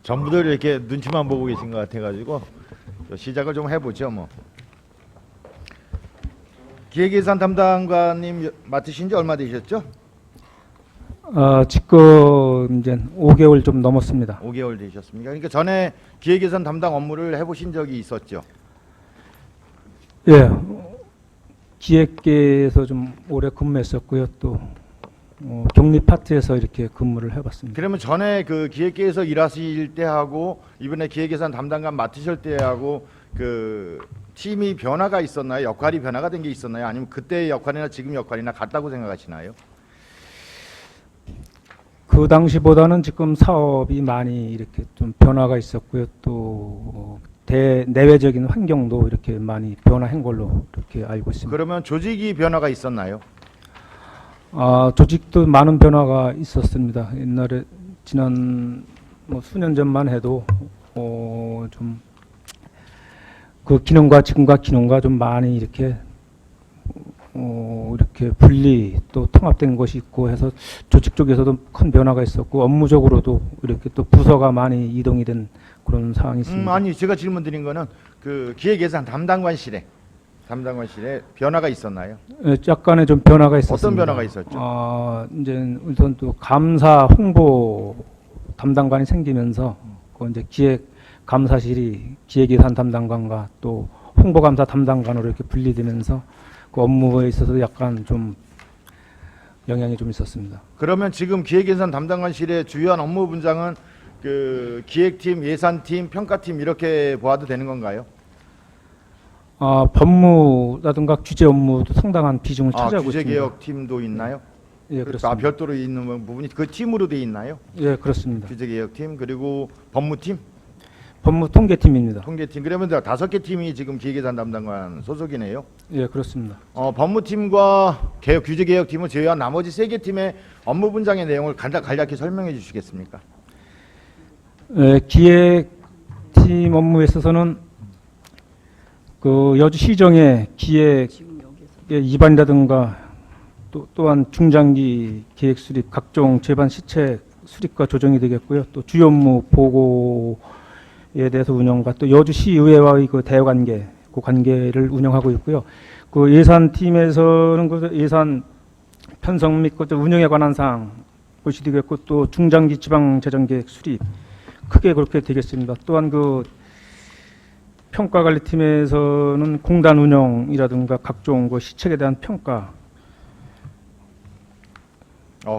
전부들 이렇게 눈치만 보고 계신 것 같아가지고 시작을 좀 해보죠. 뭐 기획예산 담당관님 맡으신 지 얼마 되셨죠? 지금 이제 5개월 좀 넘었습니다. 5개월 되셨습니까? 그러니까 전에 기획예산 담당 업무를 해보신 적이 있었죠? 예, 기획계에서 좀 오래 근무했었고요. 또 격리 파트에서 이렇게 근무를 해봤습니다. 그러면 전에 그 기획계에서 일하실 때하고 이번에 기획예산 담당관 맡으실 때하고 그 팀이 변화가 있었나요? 역할이 변화가 된 게 있었나요? 아니면 그때의 역할이나 지금 역할이나 같다고 생각하시나요? 그 당시보다는 지금 사업이 많이 이렇게 좀 변화가 있었고요. 또 내외적인 환경도 이렇게 많이 변화한 걸로 이렇게 알고 있습니다. 그러면 조직이 변화가 있었나요? 조직도 많은 변화가 있었습니다. 옛날에 지난 수년 전만 해도 좀 그 기능과 지금과 기능과 좀 많이 이렇게 이렇게 분리 또 통합된 것이 있고 해서 조직 쪽에서도 큰 변화가 있었고 업무적으로도 이렇게 또 부서가 많이 이동이 된 그런 상황이 있습니다. 아니 제가 질문드린 거는 그 기획예산 담당관실에 변화가 있었나요? 약간의 좀 변화가 있었습니다. 어떤 변화가 있었죠? 이제 우선 또 감사 홍보 담당관이 생기면서 그 이제 기획 감사실이 기획예산 담당관과 또 홍보감사 담당관으로 이렇게 분리되면서 그 업무에 있어서 약간 좀 영향이 좀 있었습니다. 그러면 지금 기획예산 담당관실의 주요한 업무 분장은 그 기획팀, 예산팀, 평가팀 이렇게 보아도 되는 건가요? 법무라든가 규제 업무도 상당한 비중을 차지하고 있습니다. 규제개혁팀도 있나요? 예, 그렇습니다. 별도로 있는 부분이 그 팀으로 돼 있나요? 예, 그렇습니다. 규제개혁팀 그리고 법무팀, 법무통계팀입니다. 통계팀. 그러면 5개 팀이 지금 기획예산 담당관 소속이네요. 예, 그렇습니다. 법무팀과 규제개혁팀을 제외한 나머지 3개 팀의 업무 분장의 내용을 간략히 설명해 주시겠습니까? 기획팀 업무에 있어서는 그 여주시정의 기획의 입안이라든가 또한 중장기 계획 수립, 각종 제반 시책 수립과 조정이 되겠고요. 또 주요 업무 보고에 대해서 운영과 또 여주시의회와의 그 대관계, 그 관계를 운영하고 있고요. 그 예산팀에서는 그 예산 편성 및 그 운영에 관한 사항 것이 되겠고 또 중장기 지방 재정 계획 수립 크게 그렇게 되겠습니다. 또한 그 평가관리팀에서는 공단 운영이라든가 각종 그 시책에 대한 평가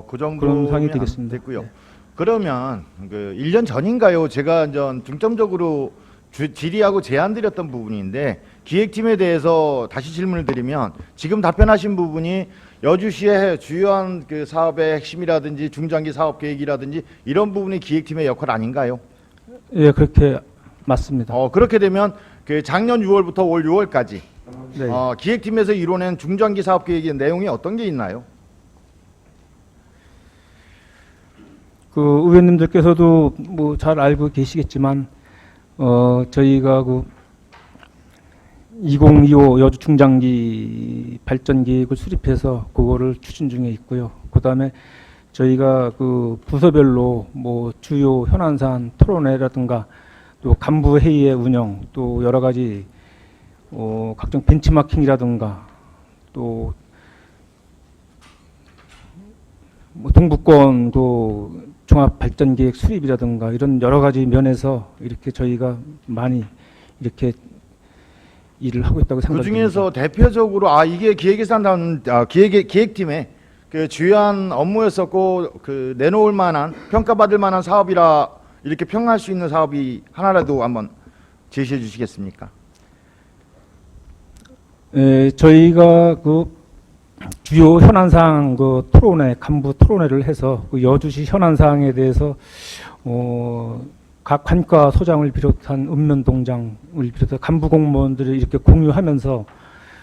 그 정도 그런 상이 되겠습니다. 됐고요. 네. 그러면 그 1년 전인가요? 제가 중점적으로 질의하고 제안드렸던 부분인데 기획팀에 대해서 다시 질문을 드리면 지금 답변하신 부분이 여주시의 주요한 그 사업의 핵심이라든지 중장기 사업 계획이라든지 이런 부분이 기획팀의 역할 아닌가요? 예, 그렇게 맞습니다. 그렇게 되면 그 작년 6월부터 올 6월까지 네. 기획팀에서 이뤄낸 중장기 사업 계획의 내용이 어떤 게 있나요? 그 의원님들께서도 뭐 잘 알고 계시겠지만 저희가 그 2025 여주 중장기 발전 계획을 수립해서 그거를 추진 중에 있고요. 그다음에 저희가 그 부서별로 뭐 주요 현안 사안 토론회라든가 또 간부 회의의 운영 또 여러 가지 각종 벤치마킹이라든가 또 뭐 동북권 그 종합 발전 계획 수립이라든가 이런 여러 가지 면에서 이렇게 저희가 많이 이렇게 일을 하고 있다고 그 생각합니다. 중에서 대표적으로 이게 기획팀의 그 주요한 업무였었고 그 내놓을 만한 평가받을 만한 사업이라 이렇게 평가할 수 있는 사업이 하나라도 한번 제시해 주시겠습니까? 저희가 그 주요 현안사항 그 토론회 간부 토론회를 해서 그 여주시 현안사항에 대해서 각 관과 소장을 비롯한 읍면동장을 비롯한 간부 공무원들이 이렇게 공유하면서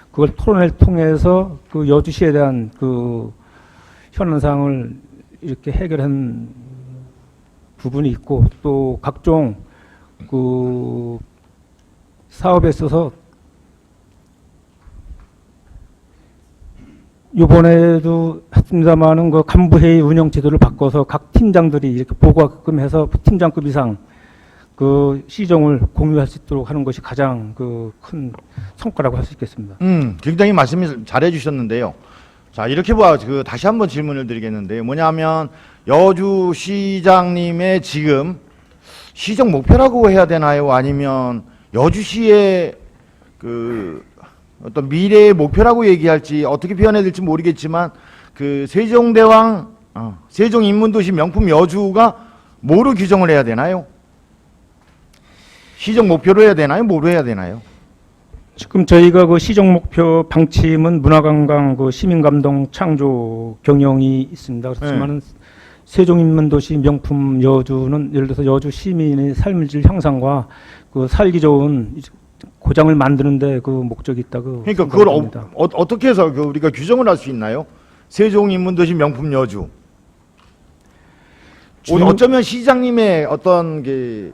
그걸 토론회를 통해서 그 여주시에 대한 그 현안사항을 이렇게 해결한 부분이 있고 또 각종 그 사업에 있어서 이번에도 했습니다만은 그 간부회의 운영 제도를 바꿔서 각 팀장들이 이렇게 보고하게끔 해서 팀장급 이상 그 시정을 공유할 수 있도록 하는 것이 가장 그 큰 성과라고 할 수 있겠습니다. 굉장히 말씀 잘해 주셨는데요. 자, 이렇게 다시 한번 질문을 드리겠는데요. 뭐냐면 여주시장님의 지금 시정 목표라고 해야 되나요? 아니면 여주시의 그 어떤 미래의 목표라고 얘기할지 어떻게 표현해야 될지 모르겠지만 그 세종대왕, 세종인문도시 명품 여주가 뭐로 규정을 해야 되나요? 시정 목표로 해야 되나요? 뭐로 해야 되나요? 지금 저희가 그 시정 목표 방침은 문화관광, 그 시민감동 창조 경영이 있습니다. 그렇지만은 세종인문도시 명품 여주는 예를 들어서 여주 시민의 삶의 질 향상과 그 살기 좋은 고장을 만드는데 그 목적이 있다고. 그러니까 그걸 어떻게 해서 우리가 규정을 할 수 있나요? 세종인문도시 명품 여주. 어쩌면 시장님의 어떤 그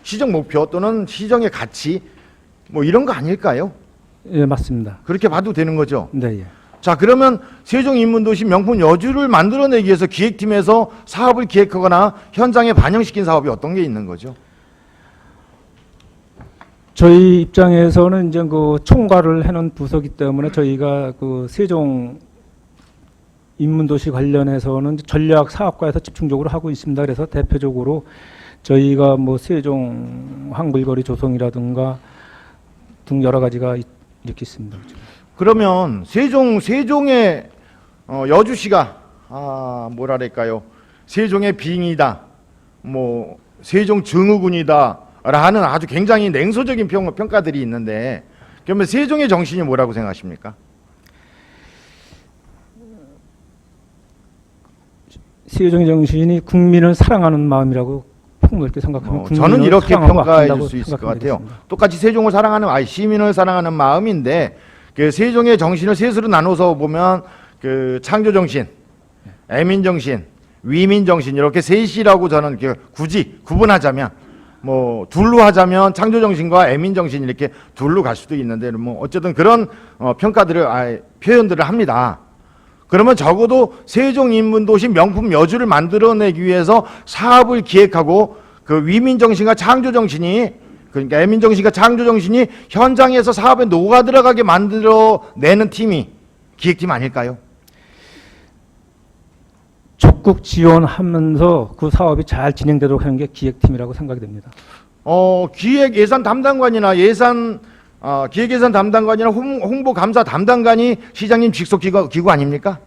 시정 목표 또는 시정의 가치 뭐 이런 거 아닐까요? 예, 맞습니다. 그렇게 봐도 되는 거죠. 네, 예. 자, 그러면 세종인문도시 명품 여주를 만들어내기 위해서 기획팀에서 사업을 기획하거나 현장에 반영시킨 사업이 어떤 게 있는 거죠? 저희 입장에서는 이제 그 총괄을 해놓은 부서기 때문에 저희가 그 세종 인문도시 관련해서는 전략 사업과에서 집중적으로 하고 있습니다. 그래서 대표적으로 저희가 뭐 세종 한글거리 조성이라든가 등 여러 가지가 이렇게 있습니다. 그러면 세종의 여주시가 뭐랄까요? 세종의 빙이다, 뭐 세종 증후군이다 라는 아주 굉장히 냉소적인 평가들이 있는데 그러면 세종의 정신이 뭐라고 생각하십니까? 세종의 정신이 국민을 사랑하는 마음이라고 폭넓게 생각하면 저는 이렇게 평가해 줄 수 있을 것 같아요. 똑같이 세종을 사랑하는 시민을 사랑하는 마음인데 그 세종의 정신을 셋으로 나눠서 보면 그 창조 정신, 애민 정신, 위민 정신 이렇게 셋이라고 저는 굳이 구분하자면 뭐 둘로 하자면 창조 정신과 애민 정신 이렇게 둘로 갈 수도 있는데 뭐 어쨌든 그런 평가들을 표현들을 합니다. 그러면 적어도 세종인문도시 명품 여주를 만들어내기 위해서 사업을 기획하고 그 위민정신과 창조정신이 그러니까 애민정신과 창조정신이 현장에서 사업에 녹아 들어가게 만들어내는 팀이 기획팀 아닐까요? 적극 지원하면서 그 사업이 잘 진행되도록 하는 게 기획팀이라고 생각이 됩니다. 기획예산 담당관이나 기획예산 담당관이나 홍보감사 담당관이 시장님 직속 기구 아닙니까?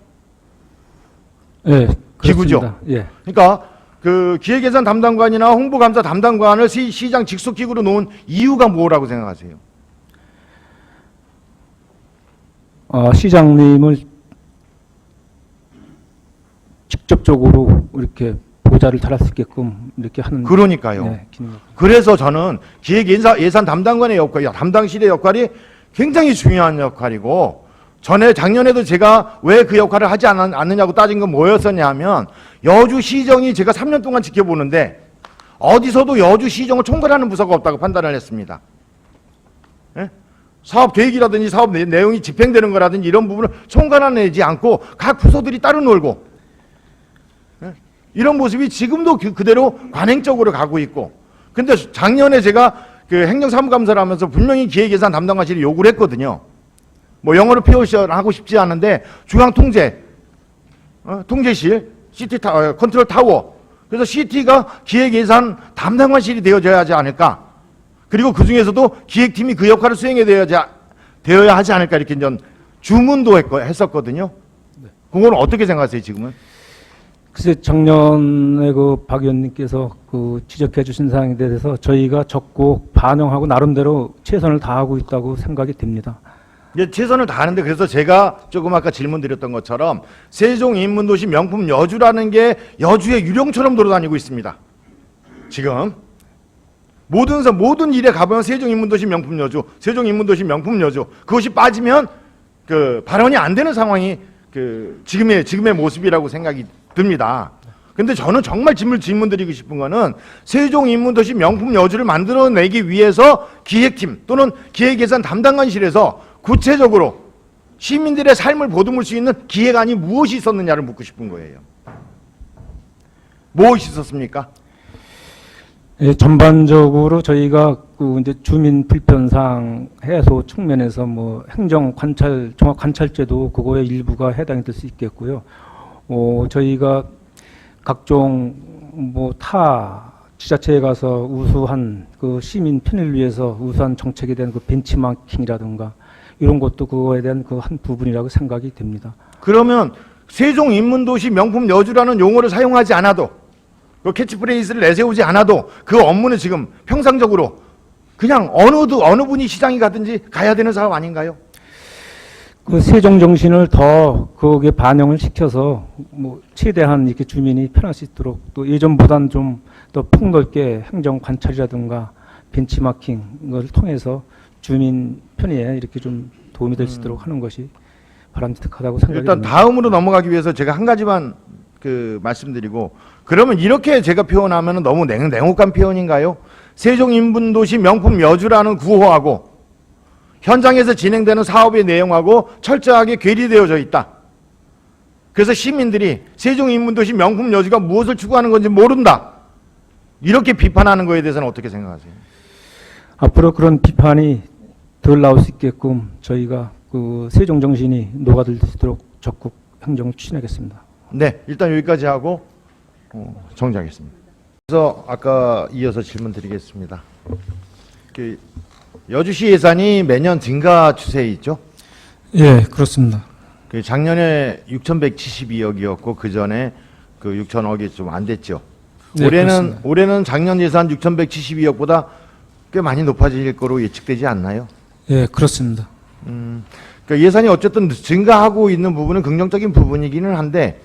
네, 기구죠. 그렇습니다. 예. 그러니까 그 기획예산 담당관이나 홍보감사 담당관을 시장 직속 기구로 놓은 이유가 뭐라고 생각하세요? 시장님을 직접적으로 이렇게 보좌를 달할 수 있게끔 이렇게 하는. 그러니까요. 네, 그래서 저는 기획예산 담당관의 역할, 담당실의 역할이 굉장히 중요한 역할이고 작년에도 제가 왜 그 역할을 하지 않느냐고 따진 건 뭐였었냐 하면 여주시정이 제가 3년 동안 지켜보는데 어디서도 여주시정을 총괄하는 부서가 없다고 판단을 했습니다. 예? 사업 계획이라든지 사업 내용이 집행되는 거라든지 이런 부분을 총괄하지 않고 각 부서들이 따로 놀고 이런 모습이 지금도 그대로 관행적으로 가고 있고 근데 작년에 제가 그 행정사무감사를 하면서 분명히 기획예산 담당관실이 요구를 했거든요. 뭐 영어로 표현하고 싶지 않은데 중앙통제 통제실 컨트롤 타워 그래서 CT가 기획예산 담당관실이 되어져야 하지 않을까 그리고 그 중에서도 기획팀이 그 역할을 되어야 하지 않을까 이렇게 전 주문도 했었거든요. 그건 어떻게 생각하세요 지금은? 글쎄 작년에 그 박 의원님께서 그 지적해 주신 사항에 대해서 저희가 적극 반영하고 나름대로 최선을 다하고 있다고 생각이 됩니다. 예, 최선을 다하는데 그래서 제가 조금 아까 질문 드렸던 것처럼 세종인문도시 명품 여주라는 게 여주의 유령처럼 돌아다니고 있습니다. 지금 모든 일에 가보면 세종인문도시 명품 여주, 세종인문도시 명품 여주 그것이 빠지면 그 발언이 안 되는 상황이 그 지금의 모습이라고 생각이 듭니다. 근데 저는 정말 질문 드리고 싶은 거는 세종인문도시 명품 여주를 만들어내기 위해서 기획팀 또는 기획예산 담당관실에서 구체적으로 시민들의 삶을 보듬을 수 있는 기획안이 무엇이 있었느냐를 묻고 싶은 거예요. 무엇이 있었습니까? 예, 전반적으로 저희가 그 이제 주민 불편상 해소 측면에서 뭐 행정 관찰, 종합 관찰제도 그거의 일부가 해당이 될 수 있겠고요. 저희가 각종 뭐 타 지자체에 가서 우수한 그 시민 편의를 위해서 우수한 정책에 대한 그 벤치마킹이라든가 이런 것도 그거에 대한 그 한 부분이라고 생각이 됩니다. 그러면 세종 인문도시 명품 여주라는 용어를 사용하지 않아도 그 캐치프레이즈를 내세우지 않아도 그 업무는 지금 평상적으로 그냥 어느 분이 시장이 가든지 가야 되는 사업 아닌가요? 그 세종 정신을 더 거기에 반영을 시켜서 뭐 최대한 이렇게 주민이 편할 수 있도록 또 예전보다는 좀 더 폭넓게 행정 관찰이라든가 벤치마킹을 통해서 주민 편의에 이렇게 좀 도움이 될 수 있도록 하는 것이 바람직하다고 생각이 일단 듭니다. 다음으로 넘어가기 위해서 제가 한 가지만 그 말씀드리고, 그러면 이렇게 제가 표현하면 너무 냉혹한 표현인가요? 세종 인문도시 명품 여주라는 구호하고 현장에서 진행되는 사업의 내용하고 철저하게 괴리되어져 있다. 그래서 시민들이 세종 인문도시 명품 여주가 무엇을 추구하는 건지 모른다. 이렇게 비판하는 거에 대해서는 어떻게 생각하세요? 앞으로 그런 비판이 덜 나올 수 있게끔 저희가 그 세종 정신이 녹아들 수 있도록 적극 행정을 추진하겠습니다. 네, 일단 여기까지 하고 정리하겠습니다. 그래서 아까 이어서 질문 드리겠습니다. 그 여주시 예산이 매년 증가 추세에 있죠? 예, 그렇습니다. 그 작년에 6,172억이었고 그 전에 그 6,000억이 좀 안 됐죠. 네, 그렇습니다. 올해는 작년 예산 6,172억보다 꽤 많이 높아질 거로 예측되지 않나요? 예, 그렇습니다. 그러니까 예산이 어쨌든 증가하고 있는 부분은 긍정적인 부분이기는 한데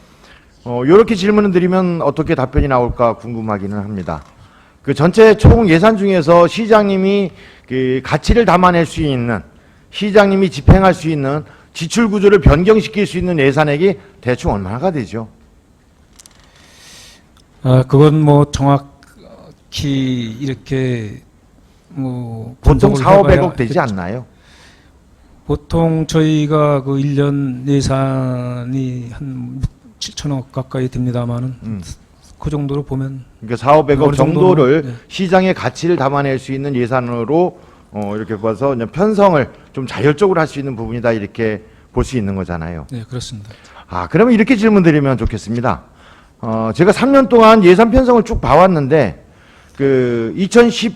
이렇게 질문을 드리면 어떻게 답변이 나올까 궁금하기는 합니다. 그 전체 총 예산 중에서 시장님이 그 가치를 담아낼 수 있는, 시장님이 집행할 수 있는 지출 구조를 변경시킬 수 있는 예산액이 대충 얼마가 되죠? 그건 뭐 정확히 이렇게 뭐 보통 분석을 4, 500억 해봐야 되지 않나요? 보통 저희가 그 1년 예산이 한 7천억 가까이 됩니다만은 그 정도로 보면 그러니까 4, 500억 어느 정도는, 정도를 네. 시장의 가치를 담아낼 수 있는 예산으로 이렇게 봐서 그냥 편성을 좀 자율적으로 할 수 있는 부분이다, 이렇게 볼 수 있는 거잖아요. 네, 그렇습니다. 그러면 이렇게 질문 드리면 좋겠습니다. 제가 3년 동안 예산 편성을 쭉 봐왔는데, 그 2014년,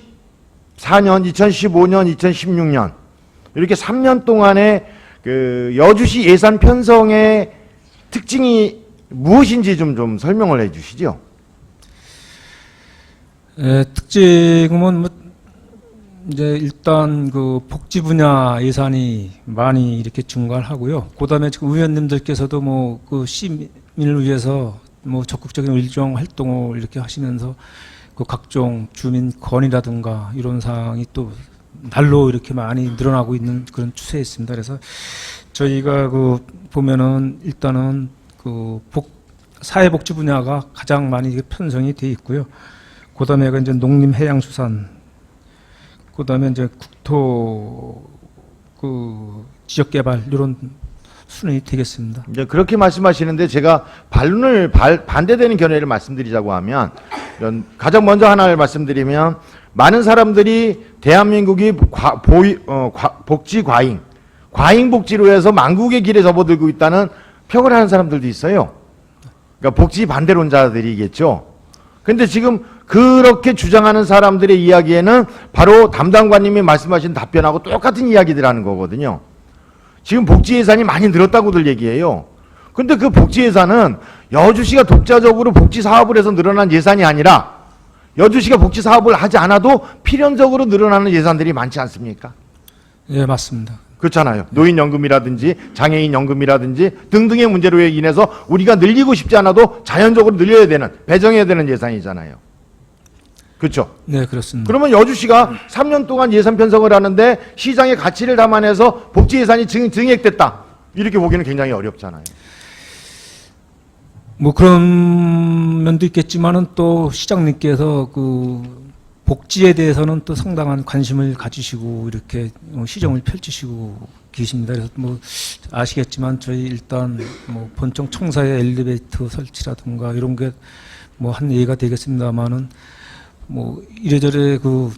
2015년, 2016년 이렇게 3년 동안의 그 여주시 예산 편성의 특징이 무엇인지 좀 설명을 해주시죠. 특징은 뭐 이제 일단 그 복지 분야 예산이 많이 이렇게 증가를 하고요. 그다음에 지금 의원님들께서도 뭐 그 시민을 위해서 뭐 적극적인 일정 활동을 이렇게 하시면서 그 각종 주민 건의라든가 이런 사항이 또 날로 이렇게 많이 늘어나고 있는 그런 추세에 있습니다. 그래서 저희가 그 보면은 일단은 그 사회복지 분야가 가장 많이 편성이 돼 있고요. 그다음에 이제 농림해양수산, 그다음에 이제 국토 그 지역개발 이런 순위 되겠습니다. 이제 그렇게 말씀하시는데 제가 반대되는 견해를 말씀드리자고 하면, 가장 먼저 하나를 말씀드리면, 많은 사람들이 대한민국이 복지 과잉 복지로 해서 망국의 길에 접어들고 있다는 평을 하는 사람들도 있어요. 그러니까 복지 반대론자들이겠죠. 근데 지금 그렇게 주장하는 사람들의 이야기에는 바로 담당관님이 말씀하신 답변하고 똑같은 이야기들 하는 거거든요. 지금 복지 예산이 많이 늘었다고들 얘기해요. 근데 그 복지 예산은 여주시가 독자적으로 복지 사업을 해서 늘어난 예산이 아니라 여주시가 복지 사업을 하지 않아도 필연적으로 늘어나는 예산들이 많지 않습니까? 예, 맞습니다. 그렇잖아요. 노인연금이라든지 장애인연금이라든지 등등의 문제로 인해서 우리가 늘리고 싶지 않아도 자연적으로 늘려야 되는, 배정해야 되는 예산이잖아요. 그렇죠? 네, 그렇습니다. 그러면 여주시가 3년 동안 예산 편성을 하는데 시장의 가치를 담아내서 복지 예산이 증액됐다, 이렇게 보기는 굉장히 어렵잖아요. 뭐 그런 면도 있겠지만은 또 시장님께서 그 복지에 대해서는 또 상당한 관심을 가지시고 이렇게 시정을 펼치시고 계십니다. 그래서 뭐 아시겠지만 저희 일단 뭐 본청 청사의 엘리베이터 설치라든가 이런 게 뭐 한 예가 되겠습니다만은 뭐 이래저래 그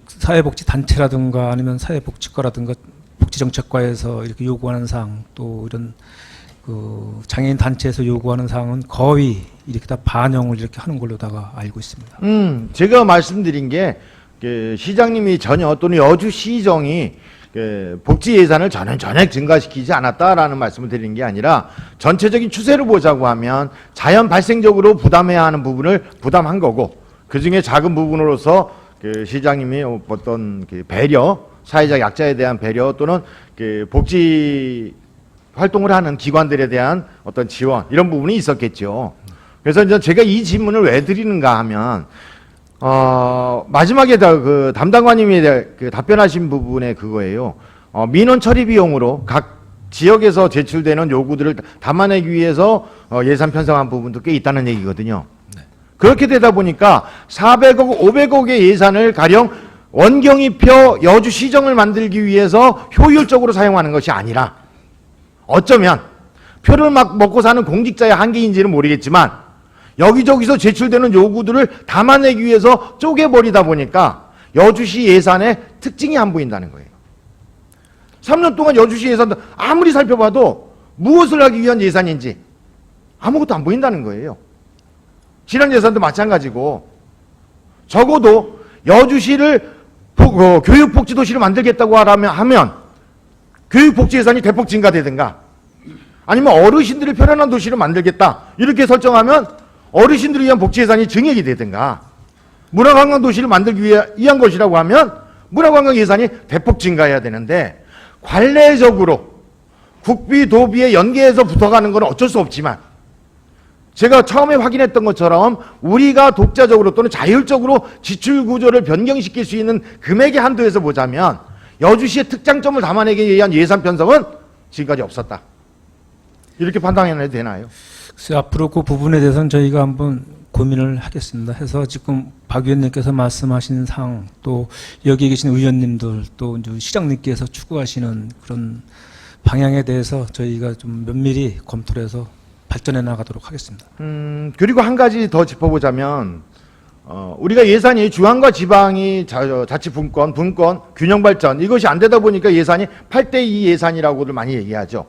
사회복지 단체라든가 아니면 사회복지과라든가 복지정책과에서 이렇게 요구하는 사항, 또 이런 그 장애인 단체에서 요구하는 사항은 거의 이렇게 다 반영을 이렇게 하는 걸로다가 알고 있습니다. 제가 말씀드린 게 시장님이 전혀 또는 여주시정이 복지 예산을 전혀 증가시키지 않았다라는 말씀을 드리는 게 아니라 전체적인 추세를 보자고 하면 자연 발생적으로 부담해야 하는 부분을 부담한 거고, 그 중에 작은 부분으로서 시장님이 어떤 배려, 사회적 약자에 대한 배려 또는 복지 활동을 하는 기관들에 대한 어떤 지원, 이런 부분이 있었겠죠. 그래서 이제 제가 이 질문을 왜 드리는가 하면 마지막에 그 담당관님이 그 답변하신 부분에 그거예요. 민원 처리 비용으로 각 지역에서 제출되는 요구들을 담아내기 위해서 예산 편성한 부분도 꽤 있다는 얘기거든요. 네. 그렇게 되다 보니까 400억, 500억의 예산을 가령 원경이표 여주시정을 만들기 위해서 효율적으로 사용하는 것이 아니라, 어쩌면 표를 막 먹고 사는 공직자의 한계인지는 모르겠지만 여기저기서 제출되는 요구들을 담아내기 위해서 쪼개버리다 보니까 여주시 예산의 특징이 안 보인다는 거예요. 3년 동안 여주시 예산도 아무리 살펴봐도 무엇을 하기 위한 예산인지 아무것도 안 보인다는 거예요. 지난 예산도 마찬가지고, 적어도 여주시를 교육복지도시를 만들겠다고 하면 교육복지 예산이 대폭 증가되든가, 아니면 어르신들이 편안한 도시를 만들겠다 이렇게 설정하면 어르신들을 위한 복지 예산이 증액이 되든가, 문화관광 도시를 만들기 위한 것이라고 하면 문화관광 예산이 대폭 증가해야 되는데, 관례적으로 국비 도비에 연계해서 붙어가는 건 어쩔 수 없지만, 제가 처음에 확인했던 것처럼 우리가 독자적으로 또는 자율적으로 지출 구조를 변경시킬 수 있는 금액의 한도에서 보자면 여주시의 특장점을 담아내기 위한 예산 편성은 지금까지 없었다, 이렇게 판단해도 되나요? 그래서 앞으로 그 부분에 대해서는 저희가 한번 고민을 하겠습니다. 해서 지금 박 의원님께서 말씀하신 사항, 또 여기 계신 의원님들, 또 이제 시장님께서 추구하시는 그런 방향에 대해서 저희가 좀 면밀히 검토를 해서 발전해 나가도록 하겠습니다. 그리고 한 가지 더 짚어보자면, 우리가 예산이 중앙과 지방이 자치분권, 분권, 균형 발전, 이것이 안 되다 보니까 예산이 8대2 예산이라고들 많이 얘기하죠.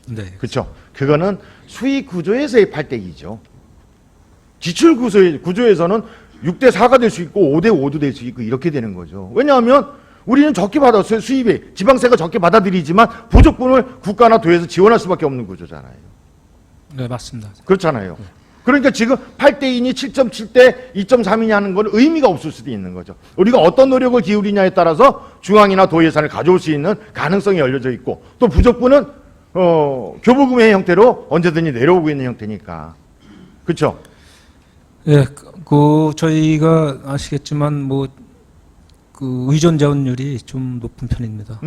네. 그렇죠. 그거는 수익 구조에서의 8대2죠. 지출 구조에서는 6대4가 될 수 있고 5대5도 될 수 있고 이렇게 되는 거죠. 왜냐하면 우리는 적게 받았어요. 수입이 지방세가 적게 받아들이지만 부족분을 국가나 도에서 지원할 수밖에 없는 구조잖아요. 네, 맞습니다. 그렇잖아요. 그러니까 지금 8대2니 7.7대 2.3이냐 하는 건 의미가 없을 수도 있는 거죠. 우리가 어떤 노력을 기울이냐에 따라서 중앙이나 도 예산을 가져올 수 있는 가능성이 열려져 있고, 또 부족분은 교부금의 형태로 언제든지 내려오고 있는 형태니까. 그렇죠? 예, 그 저희가 아시겠지만 뭐 그 의존 자원율이 좀 높은 편입니다.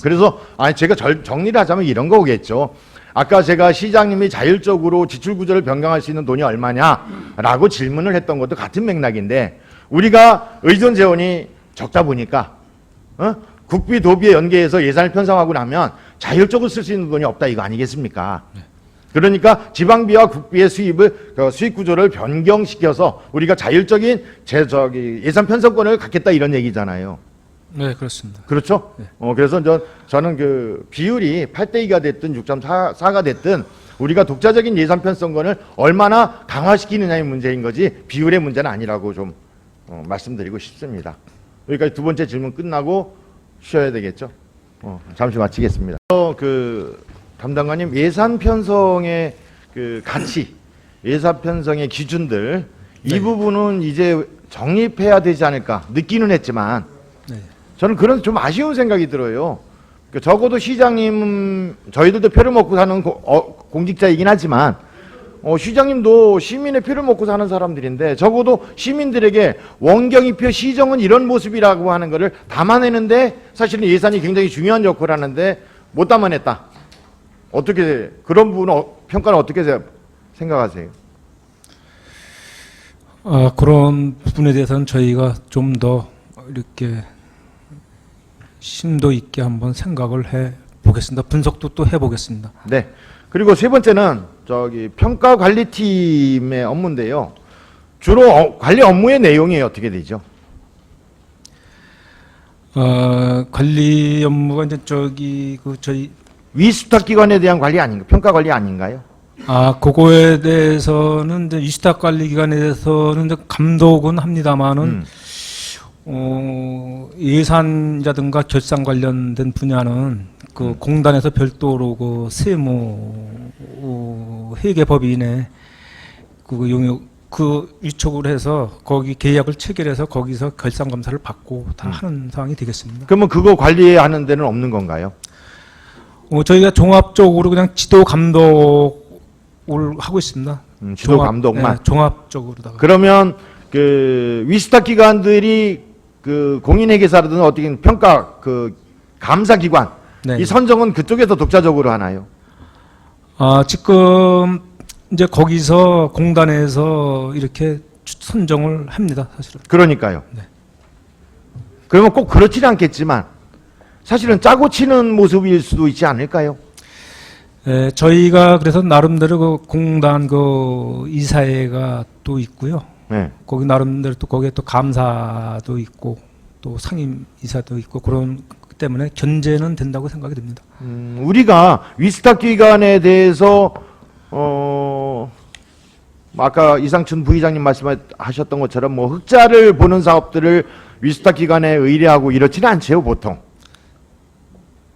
그래서 제가 정리를 하자면 이런 거겠죠. 아까 제가 시장님이 자율적으로 지출 구조를 변경할 수 있는 돈이 얼마냐라고 질문을 했던 것도 같은 맥락인데, 우리가 의존 재원이 적다 보니까 국비 도비에 연계해서 예산을 편성하고 나면 자율적으로 쓸 수 있는 돈이 없다, 이거 아니겠습니까? 네. 그러니까 지방비와 국비의 수익 구조를 변경시켜서 우리가 자율적인 예산 편성권을 갖겠다, 이런 얘기잖아요. 네, 그렇습니다. 그렇죠? 네. 그래서 저는 그 비율이 8대2가 됐든 6.4가 됐든 우리가 독자적인 예산 편성권을 얼마나 강화시키느냐의 문제인 거지 비율의 문제는 아니라고 좀 말씀드리고 싶습니다. 여기까지 두 번째 질문 끝나고 쉬어야 되겠죠? 잠시 마치겠습니다. 그 담당관님, 예산 편성의 그 가치, 예산 편성의 기준들, 이 네. 부분은 이제 정립해야 되지 않을까 느끼는 했지만, 네. 저는 그런 좀 아쉬운 생각이 들어요. 적어도 시장님, 저희들도 표를 먹고 사는 공직자이긴 하지만 시장님도 시민의 표를 먹고 사는 사람들인데, 적어도 시민들에게 원경이표 시정은 이런 모습이라고 하는 것을 담아내는데 사실은 예산이 굉장히 중요한 역할을 하는데 못 담아냈다. 어떻게, 그런 부분 평가는 어떻게 생각하세요? 그런 부분에 대해서는 저희가 좀 더 이렇게 심도 있게 한번 생각을 해 보겠습니다. 분석도 또 해보겠습니다. 네. 그리고 세 번째는 평가관리팀의 업무인데요. 주로 관리 업무의 내용이 어떻게 되죠? 관리 업무가 이제 저기 그 저희 위수탁 기관에 대한 관리 아닌가? 평가 관리 아닌가요? 그거에 대해서는 이제 위탁 관리 기관에 대해서는 이제 감독은 합니다만은 예산이라든가 결산 관련된 분야는 그 공단에서 별도로 그 세무 회계법인에 그 용역 그 위촉을 해서 거기 계약을 체결해서 거기서 결산 검사를 받고 다 하는 상황이 되겠습니다. 그러면 그거 관리하는 데는 없는 건가요? 저희가 종합적으로 그냥 지도 감독을 하고 있습니다. 지도 감독만. 네, 종합적으로다가. 그러면 그 위수탁 기관들이 그 공인회계사라든 어떻게 평가 그 감사 기관 네. 이 선정은 그쪽에서 독자적으로 하나요? 지금 이제 거기서 공단에서 이렇게 선정을 합니다, 사실은. 그러니까요. 네. 그러면 꼭 그렇지는 않겠지만 사실은 짜고 치는 모습일 수도 있지 않을까요? 저희가 그래서 나름대로 그 공단 그 이사회가 또 있고요. 네. 거기 나름대로 또 거기에 또 감사도 있고 또 상임 이사도 있고 그런 때문에 견제는 된다고 생각이 듭니다. 우리가 위스탁 기관에 대해서 아까 이상춘 부의장님 말씀하셨던 것처럼 뭐 흑자를 보는 사업들을 위스탁 기관에 의뢰하고 이렇지는 않죠, 보통.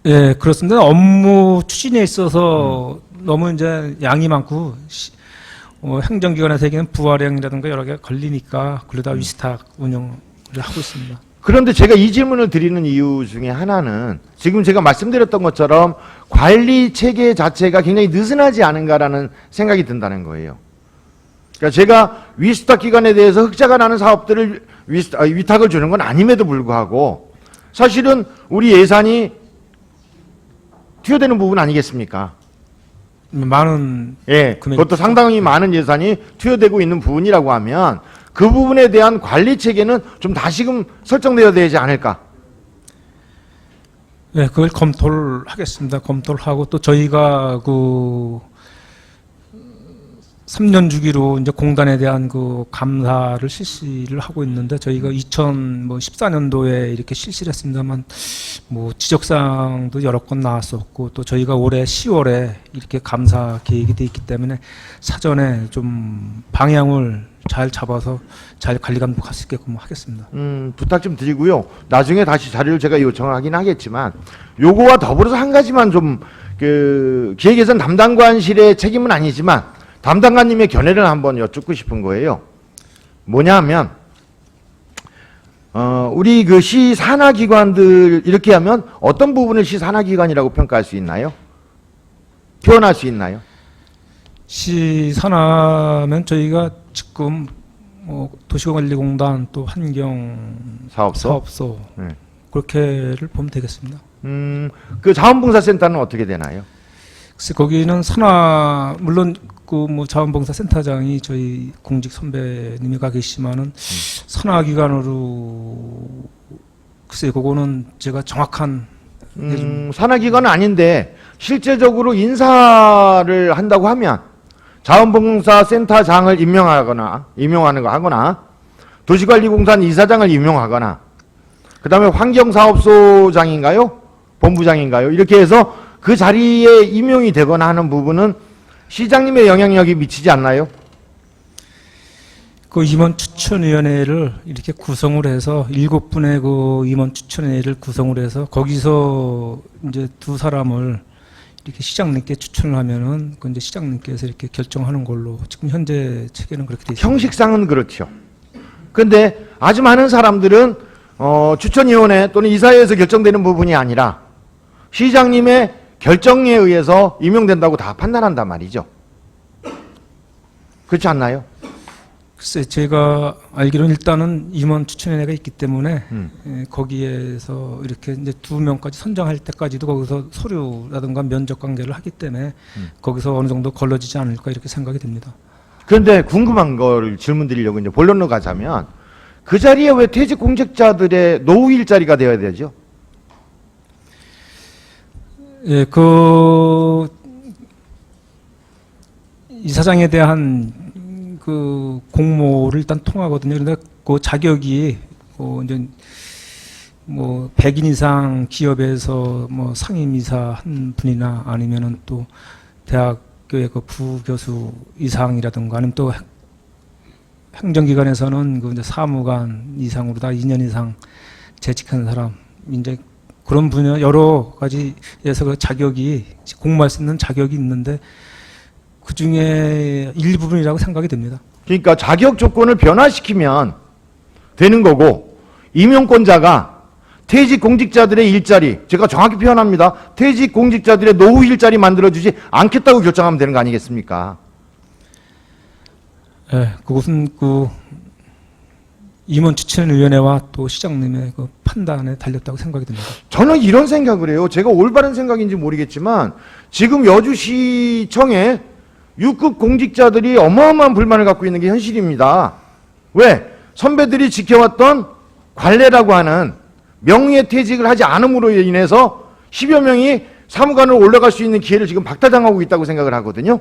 예, 그렇습니다. 업무 추진에 있어서 너무 이제 양이 많고 행정기관에서 얘기는 부활행이라든가 여러 개 걸리니까 그러다 위스탁 운영을 하고 있습니다. 그런데 제가 이 질문을 드리는 이유 중에 하나는 지금 제가 말씀드렸던 것처럼 관리 체계 자체가 굉장히 느슨하지 않은가라는 생각이 든다는 거예요. 그러니까 제가 위스탁 기관에 대해서 흑자가 나는 사업들을 위탁을 주는 건 아님에도 불구하고 사실은 우리 예산이 투여되는 부분 아니겠습니까? 많은 그것도 상당히 많은 예산이 투여되고 있는 부분이라고 하면 그 부분에 대한 관리 체계는 좀 다시금 설정되어야 되지 않을까? 네, 그걸 검토를 하겠습니다. 검토를 하고 또 저희가 그 3년 주기로 이제 공단에 대한 그 감사를 실시를 하고 있는데 저희가 2014년도에 이렇게 실시를 했습니다만 뭐 지적사항도 여러 건 나왔었고 또 저희가 올해 10월에 이렇게 감사 계획이 돼 있기 때문에 사전에 좀 방향을 잘 잡아서 잘 관리 감독할 수 있게끔 하겠습니다. 부탁 좀 드리고요. 나중에 다시 자료를 제가 요청하긴 하겠지만 요거와 더불어서 한 가지만 좀 그 기획예산 담당관실의 책임은 아니지만 담당관님의 견해를 한번 여쭙고 싶은 거예요. 뭐냐 하면 우리 그 시 산하기관들 이렇게 하면 어떤 부분을 시 산하기관이라고 평가할 수 있나요? 표현할 수 있나요? 시 산하면 저희가 지금 도시관리공단 또 환경 사업소 네. 그렇게를 보면 되겠습니다. 그 자원봉사센터는 어떻게 되나요? 글쎄 거기는 산하 물론 그 뭐 자원봉사센터장이 저희 공직 선배님이 가 계시지만은 산하기관으로 글쎄 그거는 제가 정확한 산하기관은 아닌데 실제적으로 인사를 한다고 하면 자원봉사센터장을 임용하거나 도시관리공단 이사장을 임용하거나 그 다음에 환경사업소장인가요? 본부장인가요? 이렇게 해서 그 자리에 임용이 되거나 하는 부분은 시장님의 영향력이 미치지 않나요? 그 임원 추천위원회를 이렇게 구성을 해서 7분의 그 임원 추천위원회를 구성을 해서 거기서 이제 두 사람을 이렇게 시장님께 추천을 하면은 그 이제 시장님께서 이렇게 결정하는 걸로 지금 현재 체계는 그렇게 돼 있습니다. 형식상은 그렇죠. 근데 아주 많은 사람들은 추천위원회 또는 이사회에서 결정되는 부분이 아니라 시장님의 결정에 의해서 임용된다고 다 판단한단 말이죠. 그렇지 않나요? 글쎄 제가 알기로는 일단은 임원 추천위원회가 있기 때문에 거기에서 이렇게 이제 2명까지 선정할 때까지도 거기서 서류라든가 면접 관계를 하기 때문에 거기서 어느 정도 걸러지지 않을까 이렇게 생각이 듭니다. 그런데 궁금한 걸 질문 드리려고 이제 본론으로 가자면 그 자리에 왜 퇴직 공직자들의 노후 일자리가 되어야 되죠? 예, 그 이사장에 대한 그 공모를 일단 통하거든요. 그런데 그 자격이 이제 뭐 100인 이상 기업에서 뭐 상임이사 한 분이나 아니면은 또 대학교의 그 부교수 이상이라든가 아니면 또 행정기관에서는 그 이제 사무관 이상으로 다 2년 이상 재직한 사람 이제 그런 분야 여러 가지에서 그 자격이 공모할 수 있는 자격이 있는데 그 중에 일부분이라고 생각이 됩니다. 그러니까 자격 조건을 변화시키면 되는 거고 임용권자가 퇴직 공직자들의 일자리, 제가 정확히 표현합니다. 퇴직 공직자들의 노후 일자리 만들어주지 않겠다고 결정하면 되는 거 아니겠습니까? 예, 그것은 그 임원추천위원회와 또 시장님의 그 판단에 달렸다고 생각이 듭니다. 저는 이런 생각을 해요. 제가 올바른 생각인지 모르겠지만 지금 여주시청에 6급 공직자들이 어마어마한 불만을 갖고 있는 게 현실입니다. 왜? 선배들이 지켜왔던 관례라고 하는 명예퇴직을 하지 않음으로 인해서 10여 명이 사무관으로 올라갈 수 있는 기회를 지금 박탈당하고 있다고 생각을 하거든요.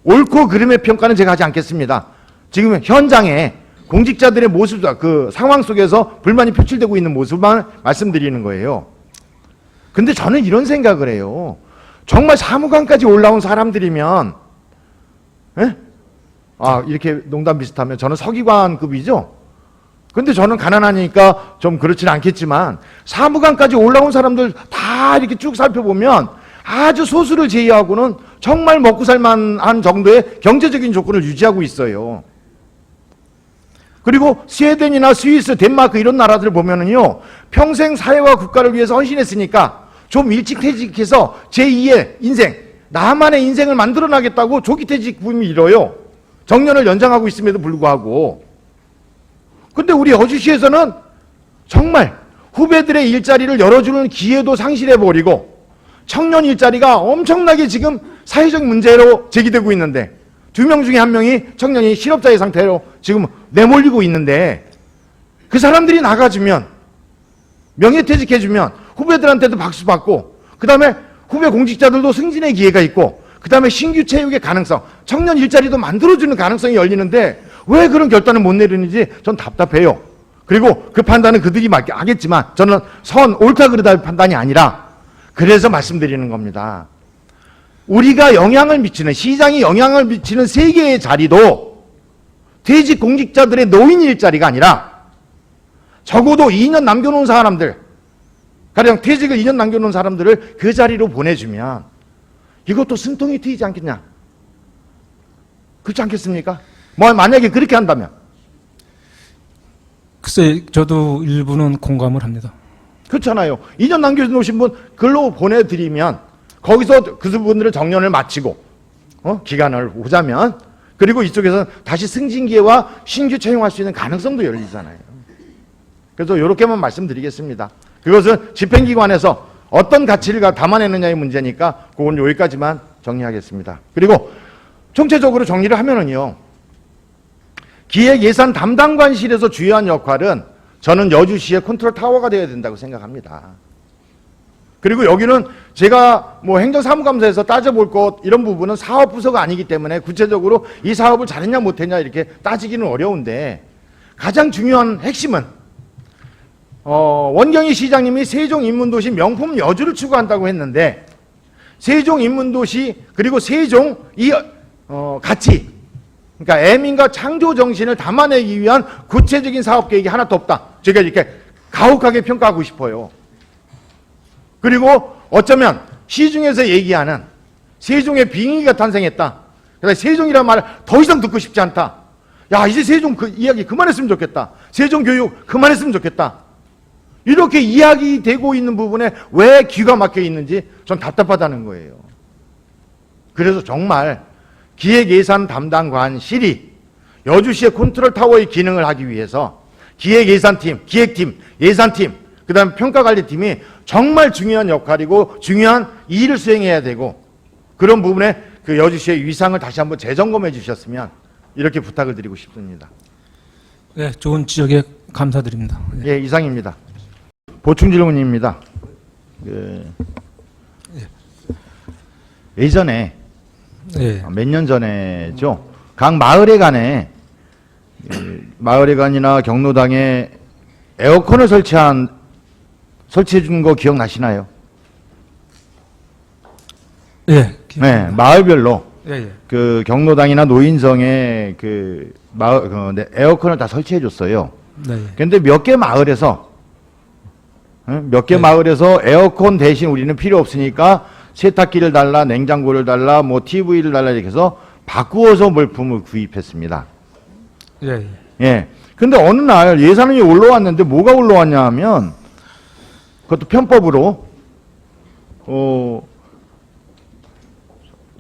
옳고 그름의 평가는 제가 하지 않겠습니다. 지금 현장에 공직자들의 모습, 그 상황 속에서 불만이 표출되고 있는 모습만 말씀드리는 거예요. 근데 저는 이런 생각을 해요. 정말 사무관까지 올라온 사람들이면, 예? 이렇게 농담 비슷하면 저는 서기관급이죠? 근데 저는 가난하니까 좀 그렇지는 않겠지만 사무관까지 올라온 사람들 다 이렇게 쭉 살펴보면 아주 소수를 제외하고는 정말 먹고 살만한 정도의 경제적인 조건을 유지하고 있어요. 그리고 스웨덴이나 스위스, 덴마크 이런 나라들을 보면은요, 평생 사회와 국가를 위해서 헌신했으니까 좀 일찍 퇴직해서 제2의 인생, 나만의 인생을 만들어 나겠다고 조기 퇴직금이 이뤄요. 정년을 연장하고 있음에도 불구하고. 근데 우리 여주시에서는 정말 후배들의 일자리를 열어주는 기회도 상실해버리고 청년 일자리가 엄청나게 지금 사회적 문제로 제기되고 있는데 2명 중에 1명이 청년이 실업자의 상태로 지금 내몰리고 있는데 그 사람들이 나가주면 명예퇴직해주면 후배들한테도 박수 받고 그 다음에 후배 공직자들도 승진의 기회가 있고 그 다음에 신규 채용의 가능성, 청년 일자리도 만들어주는 가능성이 열리는데 왜 그런 결단을 못 내리는지 전 답답해요. 그리고 그 판단은 그들이 하겠지만 저는 옳다 그르다 판단이 아니라 그래서 말씀드리는 겁니다. 우리가 영향을 미치는, 시장이 영향을 미치는 세 개의 자리도 퇴직 공직자들의 노인 일자리가 아니라 적어도 2년 남겨놓은 사람들, 가령 퇴직을 2년 남겨놓은 사람들을 그 자리로 보내주면 이것도 숨통이 트이지 않겠냐? 그렇지 않겠습니까? 뭐 만약에 그렇게 한다면. 글쎄 저도 일부는 공감을 합니다. 그렇잖아요. 2년 남겨놓으신 분 글로 보내드리면 거기서 그분들을 정년을 마치고 기간을 오자면 그리고 이쪽에서는 다시 승진 기회와 신규 채용할 수 있는 가능성도 열리잖아요. 그래서 이렇게만 말씀드리겠습니다. 그것은 집행기관에서 어떤 가치를 담아내느냐의 문제니까 그건 여기까지만 정리하겠습니다. 그리고 총체적으로 정리를 하면은요, 기획예산 담당관실에서 주요한 역할은 저는 여주시의 컨트롤 타워가 되어야 된다고 생각합니다. 그리고 여기는 제가 뭐 행정사무감사에서 따져볼 것 이런 부분은 사업부서가 아니기 때문에 구체적으로 이 사업을 잘했냐 못했냐 이렇게 따지기는 어려운데 가장 중요한 핵심은 원경희 시장님이 세종인문도시 명품 여주를 추구한다고 했는데 세종인문도시 그리고 세종 이 가치, 그러니까 애민과 창조 정신을 담아내기 위한 구체적인 사업 계획이 하나도 없다. 제가 이렇게 가혹하게 평가하고 싶어요. 그리고 어쩌면 시중에서 얘기하는 세종의 빙의가 탄생했다. 그래서 세종이라는 말을 더 이상 듣고 싶지 않다. 야, 이제 세종 그 이야기 그만했으면 좋겠다. 세종 교육 그만했으면 좋겠다. 이렇게 이야기되고 있는 부분에 왜 귀가 막혀 있는지 전 답답하다는 거예요. 그래서 정말 기획예산 담당관실이 여주시의 컨트롤 타워의 기능을 하기 위해서 기획예산팀, 기획팀, 예산팀, 그 다음에 평가관리팀이 정말 중요한 역할이고 중요한 일을 수행해야 되고 그런 부분에 그 여주시의 위상을 다시 한번 재점검해 주셨으면 이렇게 부탁을 드리고 싶습니다. 네, 좋은 지적에 감사드립니다. 네. 예, 이상입니다. 보충 질문입니다. 예전에 네. 몇 년 전에죠. 각 마을에 간에 마을에 간이나 경로당에 에어컨을 설치해 준 거 기억나시나요? 예. 네, 마을별로 예, 예. 그 경로당이나 노인성에 그 마을 에어컨을 다 설치해 줬어요. 네. 예. 근데 몇 개 마을에서 몇 개 네. 마을에서 에어컨 대신 우리는 필요 없으니까 세탁기를 달라, 냉장고를 달라, 뭐 TV를 달라 이렇게 해서 바꾸어서 물품을 구입했습니다. 예, 예. 예. 근데 어느 날 예산이 올라왔는데 뭐가 올라왔냐 하면 그것도 편법으로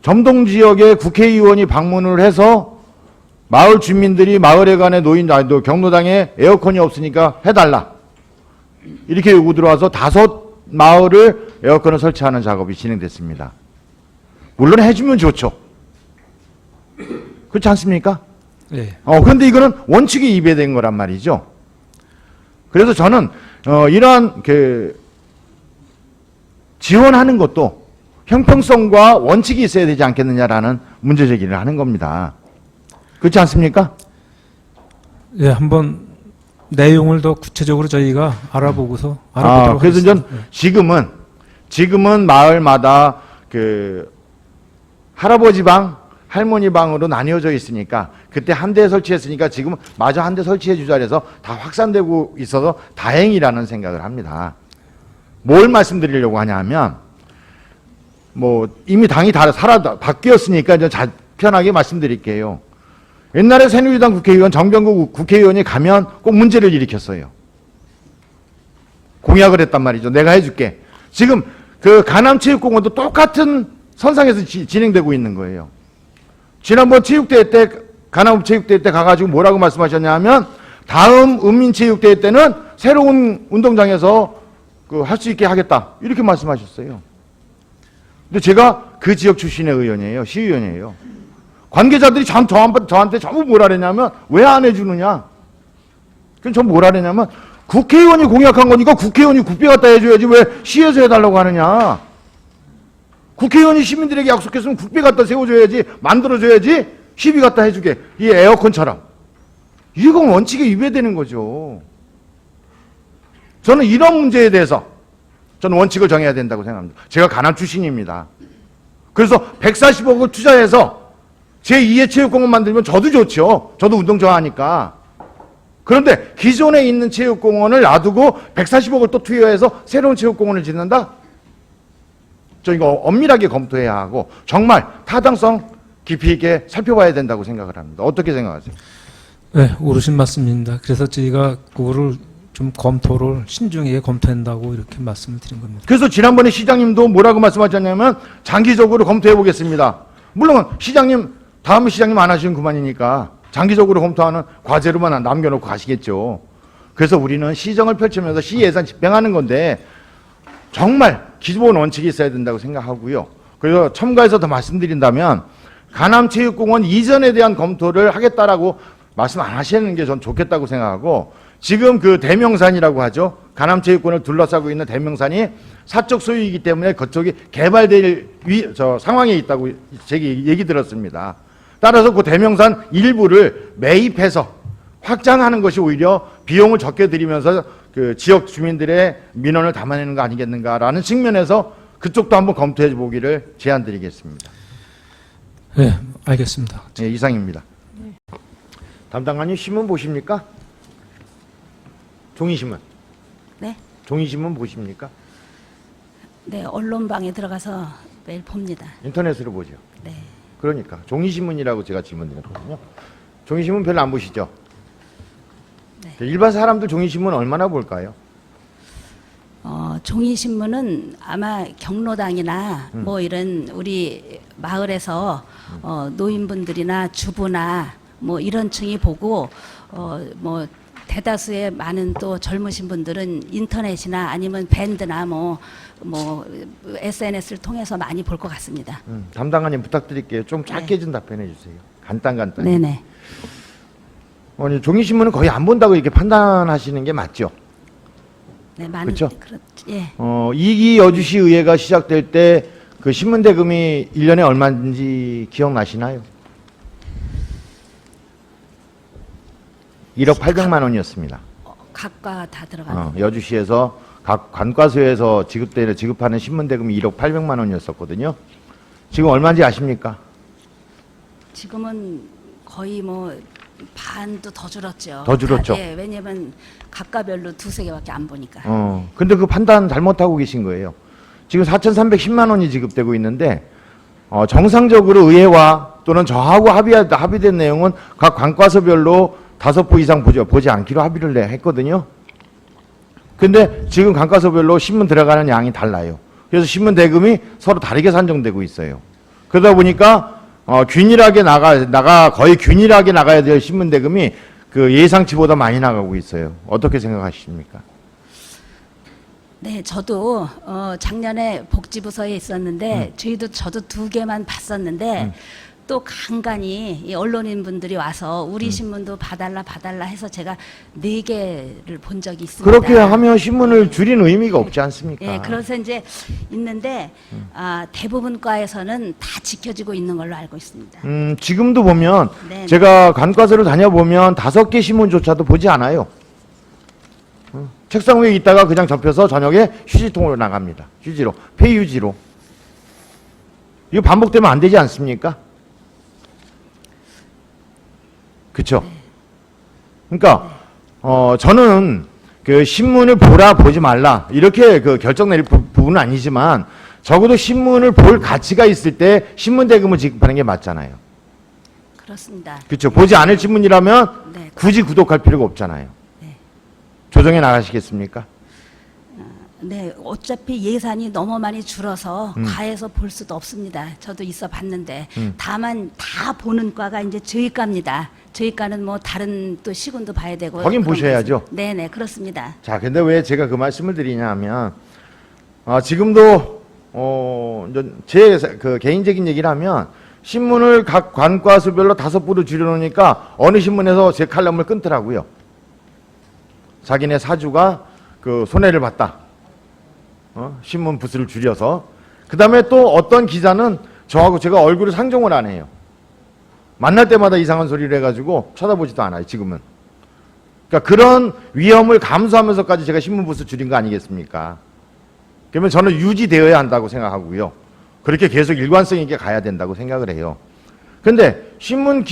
점동 지역에 국회의원이 방문을 해서 마을 주민들이 마을에 관해 경로당에 에어컨이 없으니까 해달라. 이렇게 요구 들어와서 5 마을을 에어컨을 설치하는 작업이 진행됐습니다. 물론 해주면 좋죠. 그렇지 않습니까? 예. 그런데 이거는 원칙이 위배된 거란 말이죠. 그래서 저는 이러한 그 지원하는 것도 형평성과 원칙이 있어야 되지 않겠느냐라는 문제 제기를 하는 겁니다. 그렇지 않습니까? 예, 한번 내용을 더 구체적으로 저희가 알아보고서 알아보도록 그래서 하겠습니다. 전 지금은 마을마다 그 할아버지 방, 할머니 방으로 나뉘어져 있으니까 그때 한 대 설치했으니까 지금 마저 한 대 설치해 주자 해서 다 확산되고 있어서 다행이라는 생각을 합니다. 뭘 말씀드리려고 하냐면 뭐 이미 당이 다 바뀌었으니까 이제 편하게 말씀드릴게요. 옛날에 새누리당 국회의원 정병국 국회의원이 가면 꼭 문제를 일으켰어요. 공약을 했단 말이죠. 내가 해줄게. 지금 그 가남체육공원도 똑같은 선상에서 진행되고 있는 거예요. 지난번 체육대회 때 가남체육대회 때 가가지고 뭐라고 말씀하셨냐면 다음 은민체육대회 때는 새로운 운동장에서 할 수 있게 하겠다 이렇게 말씀하셨어요. 근데 제가 그 지역 출신의 의원이에요. 시의원이에요. 관계자들이 저한테 전부 뭐라 그랬냐면 왜 안 해주느냐. 그럼 전 뭐라 그랬냐면 국회의원이 공약한 거니까 국회의원이 국비 갖다 해줘야지 왜 시에서 해달라고 하느냐. 국회의원이 시민들에게 약속했으면 국비 갖다 세워줘야지, 만들어줘야지 시비 갖다 해주게. 이 에어컨처럼. 이건 원칙에 위배되는 거죠. 저는 이런 문제에 대해서 저는 원칙을 정해야 된다고 생각합니다. 제가 가남 출신입니다. 그래서 140억을 투자해서 제2의 체육공원 만들면 저도 좋죠. 저도 운동 좋아하니까. 그런데 기존에 있는 체육공원을 놔두고 140억을 또 투여해서 새로운 체육공원을 짓는다? 저 이거 엄밀하게 검토해야 하고 정말 타당성 깊이 있게 살펴봐야 된다고 생각을 합니다. 어떻게 생각하세요? 네, 옳으신 말씀입니다. 그래서 저희가 그거를 좀 검토를 신중하게 검토한다고 이렇게 말씀을 드린 겁니다. 그래서 지난번에 시장님도 뭐라고 말씀하셨냐면 장기적으로 검토해 보겠습니다. 물론 시장님 다음 시장님 안 하시면 그만이니까 장기적으로 검토하는 과제로만 남겨놓고 가시겠죠. 그래서 우리는 시정을 펼치면서 시 예산 집행하는 건데 정말 기본 원칙이 있어야 된다고 생각하고요. 그래서 첨가해서 더 말씀드린다면 가남체육공원 이전에 대한 검토를 하겠다라고 말씀 안 하시는 게 전 좋겠다고 생각하고 지금 그 대명산이라고 하죠. 가남체육관을 둘러싸고 있는 대명산이 사적 소유이기 때문에 그쪽이 개발될 상황에 있다고 제가 얘기 들었습니다. 따라서 그 대명산 일부를 매입해서 확장하는 것이 오히려 비용을 적게 들이면서 그 지역 주민들의 민원을 담아내는 거 아니겠는가라는 측면에서 그쪽도 한번 검토해 보기를 제안드리겠습니다. 네, 알겠습니다. 네, 이상입니다. 담당관님 신문 보십니까? 종이신문. 네. 종이신문 보십니까? 네, 언론방에 들어가서 매일 봅니다. 인터넷으로 보죠. 네. 그러니까 종이신문이라고 제가 질문드렸거든요. 종이신문 별로 안 보시죠? 네. 일반 사람들 종이신문 얼마나 볼까요? 종이신문은 아마 경로당이나 뭐 이런 우리 마을에서 노인분들이나 주부나 뭐 이런 층이 보고 뭐 대다수의 많은 또 젊으신 분들은 인터넷이나 아니면 밴드나 뭐 SNS를 통해서 많이 볼 것 같습니다. 담당관님 부탁드릴게요. 좀 짧게 좀 답변해 주세요. 간단히. 네네. 아니, 종이신문은 거의 안 본다고 이렇게 판단하시는 게 맞죠? 네, 많은 그렇죠? 예. 2기 여주시 의회가 시작될 때 그 신문 대금이 1년에 얼마인지 기억나시나요? 1억 800만 원이었습니다. 각과 다 들어가는. 여주시에서 각 관과서에서 지급하는 신문 대금이 1억 800만 원이었었거든요. 지금 얼마인지 아십니까? 지금은 거의 뭐 반도 더 줄었죠. 더 줄었죠? 예, 왜냐면 각과별로 두세 개밖에 안 보니까. 근데 그 판단 잘못하고 계신 거예요. 지금 4,310만 원이 지급되고 있는데 정상적으로 의회와 또는 저하고 합의된 내용은 각 관과서별로 5부 이상 보지 않기로 합의를 했거든요. 근데 지금 관과서별로 신문 들어가는 양이 달라요. 그래서 신문 대금이 서로 다르게 산정되고 있어요. 그러다 보니까 균일하게 거의 균일하게 나가야 될 신문 대금이 그 예상치보다 많이 나가고 있어요. 어떻게 생각하십니까? 네, 저도 작년에 복지부서에 있었는데 저도 2개만 봤었는데 또 간간히 이 언론인분들이 와서 우리 신문도 봐달라 해서 제가 4개를 본 적이 있습니다. 그렇게 하면 신문을 줄인 의미가 없지 않습니까? 예, 그래서 이제 있는데 대부분 과에서는 다 지켜지고 있는 걸로 알고 있습니다. 지금도 보면 네, 제가 관과서를 다녀보면 5개 신문조차도 보지 않아요. 책상 위에 있다가 그냥 접혀서 저녁에 휴지통으로 나갑니다. 휴지로, 폐휴지로. 이거 반복되면 안 되지 않습니까? 그렇죠? 그러니까 저는 그 신문을 보지 말라 이렇게 그 결정 내릴 부분은 아니지만 적어도 신문을 볼 가치가 있을 때 신문 대금을 지급하는 게 맞잖아요. 그렇습니다. 그렇죠? 보지 않을 신문이라면 네, 굳이 구독할 필요가 없잖아요. 네. 조정해 나가시겠습니까? 네, 어차피 예산이 너무 많이 줄어서 과에서 볼 수도 없습니다. 저도 있어 봤는데 다만 다 보는 과가 이제 저희 과입니다. 저희 과는 뭐 다른 또 시군도 봐야 되고. 거긴 보셔야죠. 네네, 그렇습니다. 자, 근데 왜 제가 그 말씀을 드리냐면 지금도 제 그 개인적인 얘기를 하면 신문을 각 관과수별로 5부로 줄여놓으니까 어느 신문에서 제 칼럼을 끊더라고요. 자기네 사주가 그 손해를 봤다. 신문 부수를 줄여서. 그 다음에 또 어떤 기자는 저하고 제가 얼굴을 상종을 안 해요. 만날 때마다 이상한 소리를 해가지고 쳐다보지도 않아요, 지금은. 그러니까 그런 위험을 감수하면서까지 제가 신문 부수 줄인 거 아니겠습니까? 그러면 저는 유지되어야 한다고 생각하고요. 그렇게 계속 일관성 있게 가야 된다고 생각을 해요. 근데 신문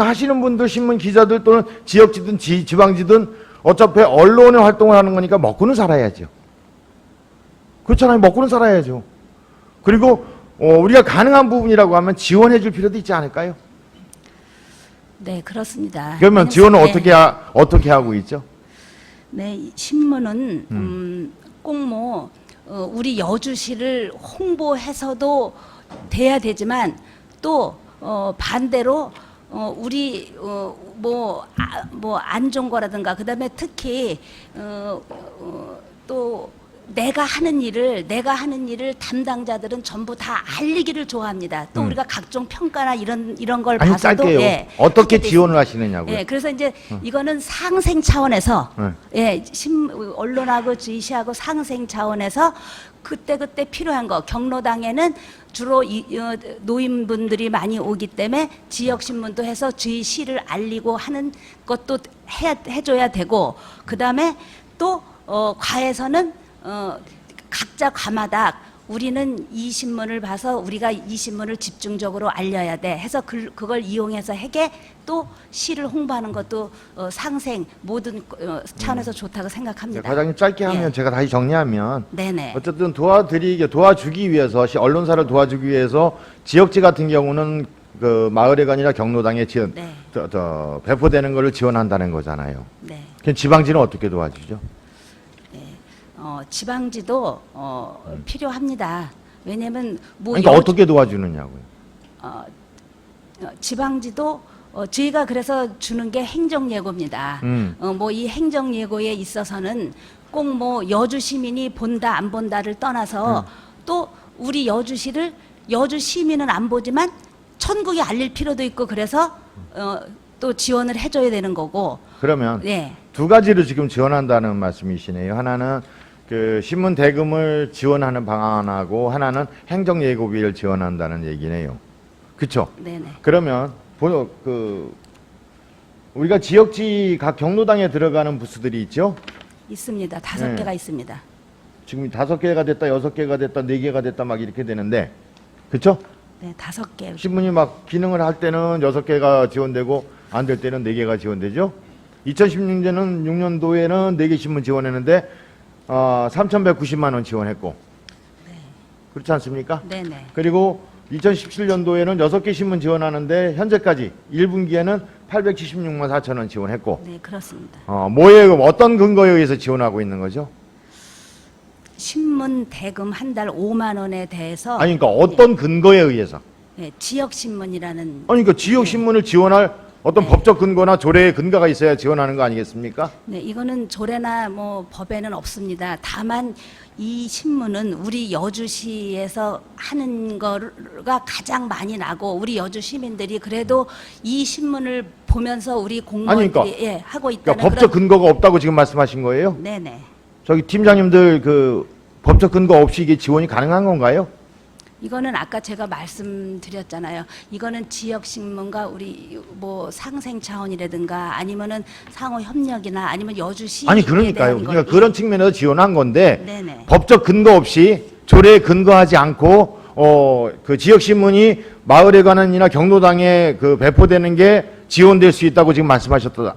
하시는 분들, 신문 기자들 또는 지역지든 지방지든 어차피 언론의 활동을 하는 거니까 먹고는 살아야죠. 그렇잖아요. 먹고는 살아야죠. 그리고 우리가 가능한 부분이라고 하면 지원해 줄 필요도 있지 않을까요? 네, 그렇습니다. 그러면 지원을 네. 어떻게 하고 있죠? 네, 신문은 꼭 뭐 우리 여주시를 홍보해서도 돼야 되지만 또 반대로 우리 뭐 안 좋은 거라든가 그다음에 특히 또 내가 하는 일을 담당자들은 전부 다 알리기를 좋아합니다. 또 우리가 각종 평가나 이런 걸 아니, 봐서도 짧게요. 예, 어떻게 하게 돼 지원을 하시느냐고요? 예, 그래서 이제 이거는 상생 차원에서 네. 언론하고 지시하고 상생 차원에서 그때 필요한 거 경로당에는 주로 노인분들이 많이 오기 때문에 지역 신문도 해서 저희 시를 알리고 하는 것도 해줘야 되고 그 다음에 또 과에서는 각자 과마다 우리는 이 신문을 봐서 우리가 이 신문을 집중적으로 알려야 돼 해서 그걸 이용해서 해게 또 시를 홍보하는 것도 상생 모든 차원에서 좋다고 생각합니다. 과장님 짧게 하면 예. 제가 다시 정리하면 네네. 어쨌든 도와주기 위해서 언론사를 도와주기 위해서 지역지 같은 경우는 그 마을회가 아니라 경로당에 네. 배포되는 것을 지원한다는 거잖아요. 네. 그럼 지방지는 어떻게 도와주죠? 지방지도 필요합니다. 왜냐하면 뭐 그러니까 어떻게 도와주느냐고요. 지방지도 저희가 그래서 주는 게 행정예고입니다. 뭐 이 행정예고에 있어서는 꼭 뭐 여주 시민이 본다 안 본다를 떠나서 또 우리 여주 시민은 안 보지만 천국에 알릴 필요도 있고 그래서 또 지원을 해줘야 되는 거고. 그러면 네. 2가지로 지금 지원한다는 말씀이시네요. 하나는 그 신문 대금을 지원하는 방안하고 하나는 행정 예고비를 지원한다는 얘기네요. 그렇죠? 네네. 그러면 우리가 지역지 각 경로당에 들어가는 부스들이 있죠. 있습니다. 5개가 네. 있습니다. 지금 5개가 됐다, 6개가 됐다, 4개가 됐다 막 이렇게 되는데, 그렇죠? 네, 5개. 신문이 막 기능을 할 때는 6개가 지원되고 안 될 때는 4개가 지원되죠. 2016년도에는 4개 신문 지원했는데 3,190만 원 지원했고, 그렇지 않습니까? 네네. 그리고 2017년도에는 6개 신문 지원하는데 현재까지 1분기에는 876만 4천 원 지원했고, 네, 그렇습니다. 어떤 근거에 의해서 지원하고 있는 거죠? 신문 대금 한 달 5만 원에 대해서 아니 그러니까 어떤 근거에 의해서? 네, 지역 신문이라는 아니 그러니까 지역 신문을 지원할 어떤 법적 근거나 조례의 근거가 있어야 지원하는 거 아니겠습니까? 네, 이거는 조례나 뭐 법에는 없습니다. 다만 이 신문은 우리 여주시에서 하는 거가 가장 많이 나고 우리 여주 시민들이 그래도 이 신문을 보면서 우리 공무원들이 아니, 그러니까, 예, 하고 있다는 그러니까 법적 근거가 없다고 지금 말씀하신 거예요? 네네. 저기 팀장님들 그 법적 근거 없이 이게 지원이 가능한 건가요? 이거는 아까 제가 말씀드렸잖아요. 이거는 지역 신문과 우리 뭐 상생 차원이라든가 아니면은 상호 협력이나 아니면 여주시 아니 그러니까요. 그러니까 그런 측면에서 지원한 건데 네네. 법적 근거 없이 조례에 근거하지 않고 그 지역 신문이 마을에 관한이나 경로당에 그 배포되는 게 지원될 수 있다고 지금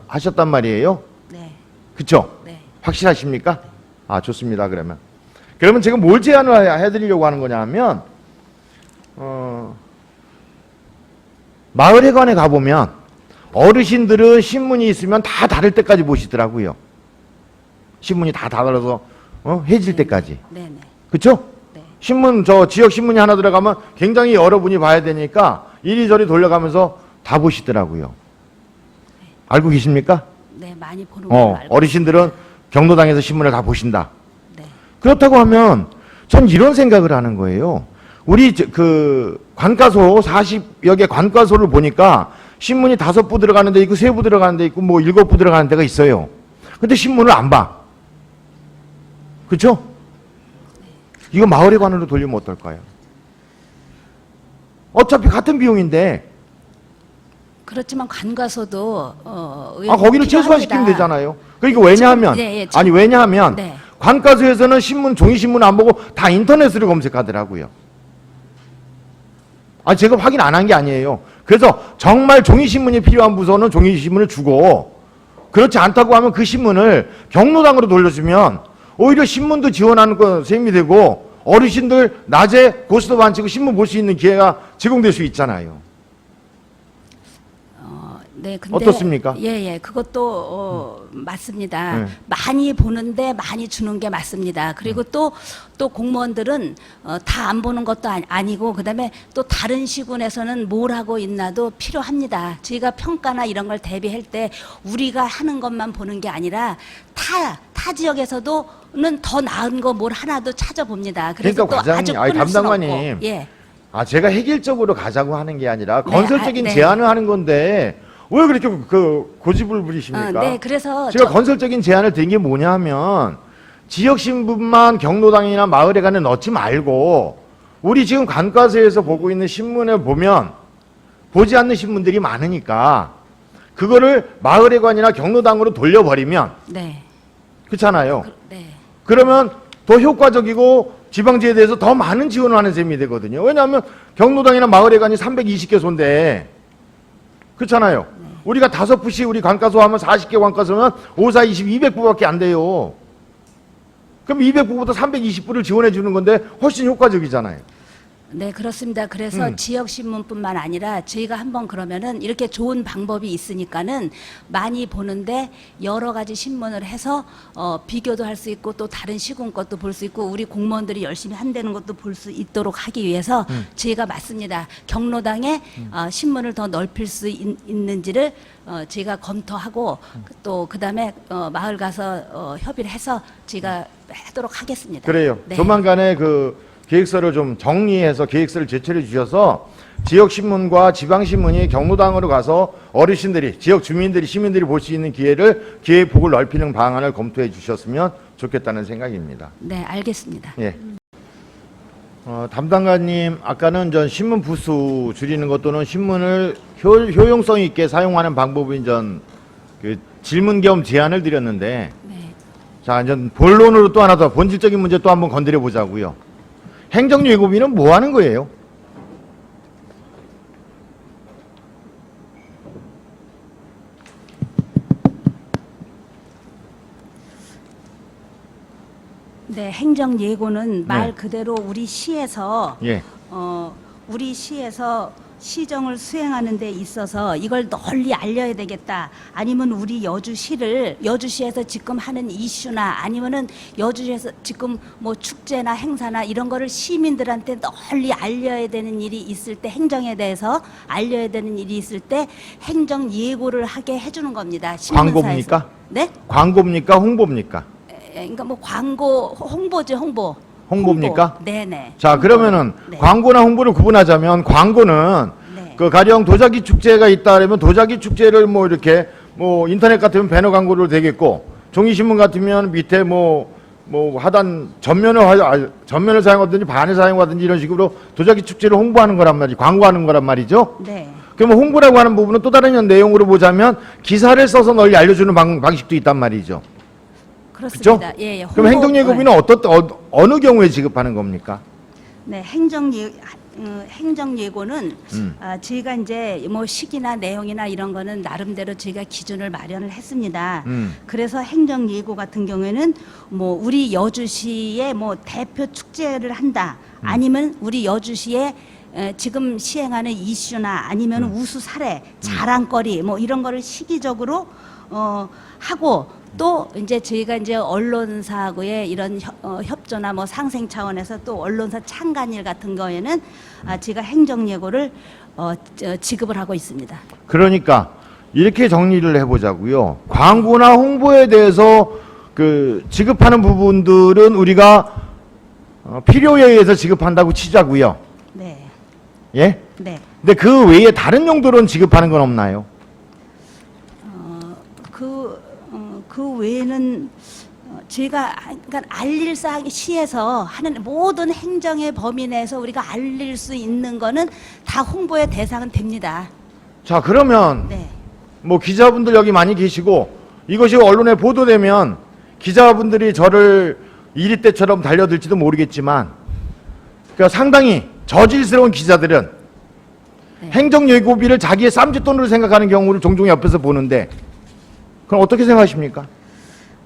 하셨단 말이에요. 네. 그렇죠? 네. 확실하십니까? 아 좋습니다. 그러면 지금 뭘 제안을 해드리려고 하는 거냐면 마을에 관에 가보면 어르신들은 신문이 있으면 다 다를 때까지 보시더라고요. 신문이 다 달아서 해질 때까지. 네네. 그렇죠? 네. 신문 지역 신문이 하나 들어가면 굉장히 여러분이 봐야 되니까 이리저리 돌려가면서 다 보시더라고요. 알고 계십니까? 네, 많이 보는 걸로 알고 어르신들은 경로당에서 신문을 다 보신다. 네. 그렇다고 하면 전 이런 생각을 하는 거예요. 우리 그 관과소 40여 개 관과소를 보니까 신문이 5부 들어가는 데 있고 3부 들어가는 데 있고 뭐 7부 들어가는 데가 있어요. 근데 신문을 안 봐. 그렇죠? 이거 마을에 관으로 돌리면 어떨까요? 어차피 같은 비용인데 그렇지만 관과소도 거기를 최소화시키면 되잖아요. 그러니까 왜냐하면 왜냐하면 네. 관과소에서는 종이 신문 안 보고 다 인터넷으로 검색하더라고요. 제가 확인 안 한 게 아니에요. 그래서 정말 종이 신문이 필요한 부서는 종이 신문을 주고 그렇지 않다고 하면 그 신문을 경로당으로 돌려주면 오히려 신문도 지원하는 거 셈이 되고 어르신들 낮에 고스톱 안 치고 신문 볼 수 있는 기회가 제공될 수 있잖아요. 네, 근데 어떻습니까? 예, 그것도 맞습니다. 네. 많이 보는데 많이 주는 게 맞습니다. 그리고 또 공무원들은 다 안 보는 것도 아니고 그다음에 또 다른 시군에서는 뭘 하고 있나도 필요합니다. 저희가 평가나 이런 걸 대비할 때 우리가 하는 것만 보는 게 아니라 타 지역에서도는 더 나은 거 뭘 하나도 찾아봅니다. 그래서 그러니까 또 아주 과장님, 끊을 수는 담당관님. 없고. 예. 제가 획일적으로 가자고 하는 게 아니라 네, 건설적인 네. 제안을 하는 건데 왜 그렇게 고집을 부리십니까? 네, 그래서 제가 건설적인 제안을 드린 게 뭐냐 하면 지역 신문만 경로당이나 마을에 가는 넣지 말고 우리 지금 관과서에서 보고 있는 신문을 보면 보지 않는 신문들이 많으니까 그거를 마을에 관이나 경로당으로 돌려버리면 네. 그렇잖아요. 네. 그러면 더 효과적이고 지방지에 대해서 더 많은 지원을 하는 셈이 되거든요. 왜냐하면 경로당이나 마을에 관이 320개소인데 그렇잖아요. 우리가 5부씩 우리 관과소 하면 40개 관과소면 5, 4, 20, 200부밖에 안 돼요. 그럼 200부보다 320부를 지원해 주는 건데 훨씬 효과적이잖아요. 네, 그렇습니다. 그래서 지역 신문뿐만 아니라 저희가 한번 그러면은 이렇게 좋은 방법이 있으니까는 많이 보는데 여러 가지 신문을 해서 비교도 할 수 있고 또 다른 시군 것도 볼 수 있고 우리 공무원들이 열심히 한다는 것도 볼 수 있도록 하기 위해서 저희가 맞습니다. 경로당에 신문을 더 넓힐 수 있는지를 저희가 검토하고 또 그다음에 마을 가서 협의를 해서 저희가 하도록 하겠습니다. 그래요. 네. 조만간에 그 계획서를 좀 정리해서 계획서를 제출해 주셔서 지역 신문과 지방 신문이 경로당으로 가서 어르신들이 지역 주민들이 시민들이 볼 수 있는 기회폭을 넓히는 방안을 검토해 주셨으면 좋겠다는 생각입니다. 네, 알겠습니다. 예. 담당관님 아까는 전 신문 부수 줄이는 것 또는 신문을 효용성 있게 사용하는 방법이 전 그 질문 겸 제안을 드렸는데, 네. 자, 이제 본론으로 또 하나 더 본질적인 문제 또 한번 건드려 보자고요. 행정예고비는 뭐 하는 거예요? 네, 행정 예고는 말 네. 그대로 우리 시에서 예. 우리 시에서 시정을 수행하는 데 있어서 이걸 널리 알려야 되겠다. 아니면 우리 여주시에서 지금 하는 이슈나 아니면은 여주시에서 지금 뭐 축제나 행사나 이런 거를 시민들한테 널리 알려야 되는 일이 있을 때, 행정에 대해서 알려야 되는 일이 있을 때 행정 예고를 하게 해주는 겁니다. 신문사에서. 광고입니까? 네? 광고입니까? 홍보입니까? 그러니까 뭐 광고, 홍보지, 홍보. 홍보입니까? 홍보. 네네. 자, 그러면은 네. 광고나 홍보를 구분하자면, 광고는 네. 그 가령 도자기 축제가 있다 그러면 도자기 축제를 뭐 이렇게 뭐 인터넷 같으면 배너 광고로 되겠고, 종이신문 같으면 밑에 뭐 하단 전면을 사용하든지 반을 사용하든지 이런 식으로 도자기 축제를 홍보하는 거란 말이죠. 광고하는 거란 말이죠. 네. 그러면 홍보라고 하는 부분은 또 다른 내용으로 보자면 기사를 써서 널리 알려주는 방식도 있단 말이죠. 그렇죠? 그렇습니다. 예, 예. 그럼 행정예고비는 어느 경우에 지급하는 겁니까? 네, 행정예고는 저희가 이제 뭐 시기나 내용이나 이런 거는 나름대로 저희가 기준을 마련을 했습니다. 그래서 행정예고 같은 경우에는 뭐 우리 여주시의 뭐 대표 축제를 한다. 아니면 우리 여주시에 지금 시행하는 이슈나 아니면 우수 사례, 자랑거리 뭐 이런 거를 시기적으로 하고, 또 이제 저희가 이제 언론사하고의 이런 협조나 뭐 상생 차원에서 또 언론사 창간일 같은 거에는 제가 행정예고를 지급을 하고 있습니다. 그러니까 이렇게 정리를 해보자고요. 광고나 홍보에 대해서 그 지급하는 부분들은 우리가 필요에 의해서 지급한다고 치자고요. 네, 예? 네. 근데 그 외에 다른 용도로는 지급하는 건 없나요? 그 외에는 저희가 그러니까 알릴 사항, 시에서 하는 모든 행정의 범위 내에서 우리가 알릴 수 있는 거는 다 홍보의 대상은 됩니다. 자, 그러면 네. 뭐 기자분들 여기 많이 계시고 이것이 언론에 보도되면 기자분들이 저를 이리 때처럼 달려들지도 모르겠지만, 그러니까 상당히 저질스러운 기자들은 네. 행정예고비를 자기의 쌈짓돈으로 생각하는 경우를 종종 옆에서 보는데, 그럼 어떻게 생각하십니까?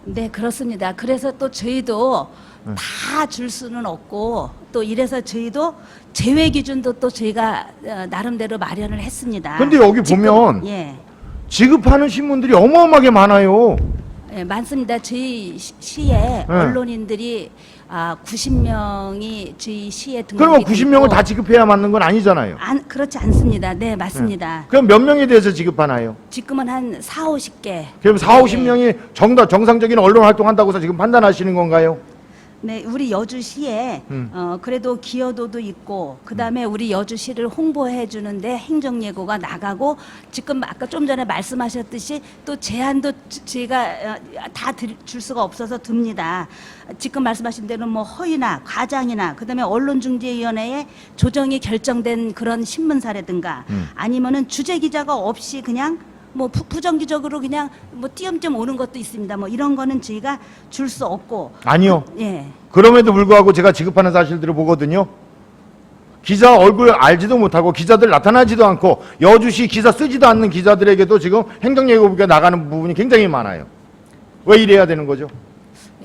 네, 그렇습니다. 그래서 또 저희도 다 줄 수는 없고, 또 이래서 저희도 제외 기준도 또 저희가 나름대로 마련을 했습니다. 근데 여기 보면 예, 지급하는 신문들이 어마어마하게 많아요. 예, 많습니다. 저희 시에 언론인들이 90명이 저희 시에 등록이 그러면 돼 90명을 있고, 다 지급해야 맞는 건 아니잖아요. 그렇지 않습니다. 네, 맞습니다. 그럼 몇 명에 대해서 지급하나요? 지금은 한 40-50개. 그럼 40-50명이 정상적인 언론 활동한다고 해서 지금 판단하시는 건가요? 네, 우리 여주시에 그래도 기여도도 있고, 그다음에 우리 여주시를 홍보해 주는데 행정예고가 나가고, 지금 아까 좀 전에 말씀하셨듯이 또 제안도 제가 다 줄 수가 없어서 듭니다. 지금 말씀하신 대로 뭐 허위나 과장이나 그다음에 언론중재위원회에 조정이 결정된 그런 신문사라든가 아니면은 주재 기자가 없이 그냥 뭐 부정기적으로 그냥 뭐 띄엄띄엄 오는 것도 있습니다. 뭐 이런 거는 저희가 줄 수 없고. 아니요. 예. 그럼에도 불구하고 제가 지급하는 사실들을 보거든요. 기자 얼굴 알지도 못하고 기자들 나타나지도 않고 여주시 기사 쓰지도 않는 기자들에게도 지금 행정예고비가 나가는 부분이 굉장히 많아요. 왜 이래야 되는 거죠?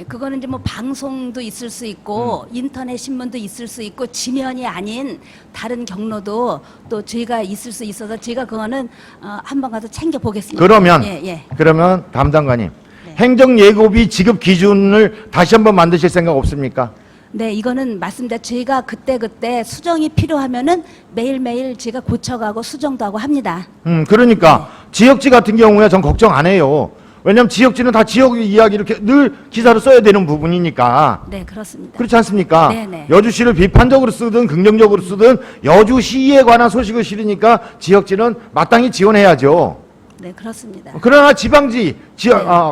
예, 그거는 이제 뭐 방송도 있을 수 있고 인터넷 신문도 있을 수 있고 지면이 아닌 다른 경로도 또 저희가 있을 수 있어서 제가 그거는 한번 가서 챙겨 보겠습니다. 그러면 예. 그러면 담당관님, 네. 행정예고비 지급 기준을 다시 한번 만드실 생각 없습니까? 네, 이거는 맞습니다. 저희가 그때 수정이 필요하면은 매일매일 제가 고쳐가고 수정도 하고 합니다. 그러니까 지역지 같은 경우에 전 걱정 안 해요. 왜냐하면 지역지는 다 지역 이야기를 이렇게 늘 기사로 써야 되는 부분이니까. 네, 그렇습니다. 그렇지 않습니까? 네네. 여주시를 비판적으로 쓰든 긍정적으로 쓰든 여주시에 관한 소식을 실으니까 지역지는 마땅히 지원해야죠. 네, 그렇습니다. 그러나 지방지,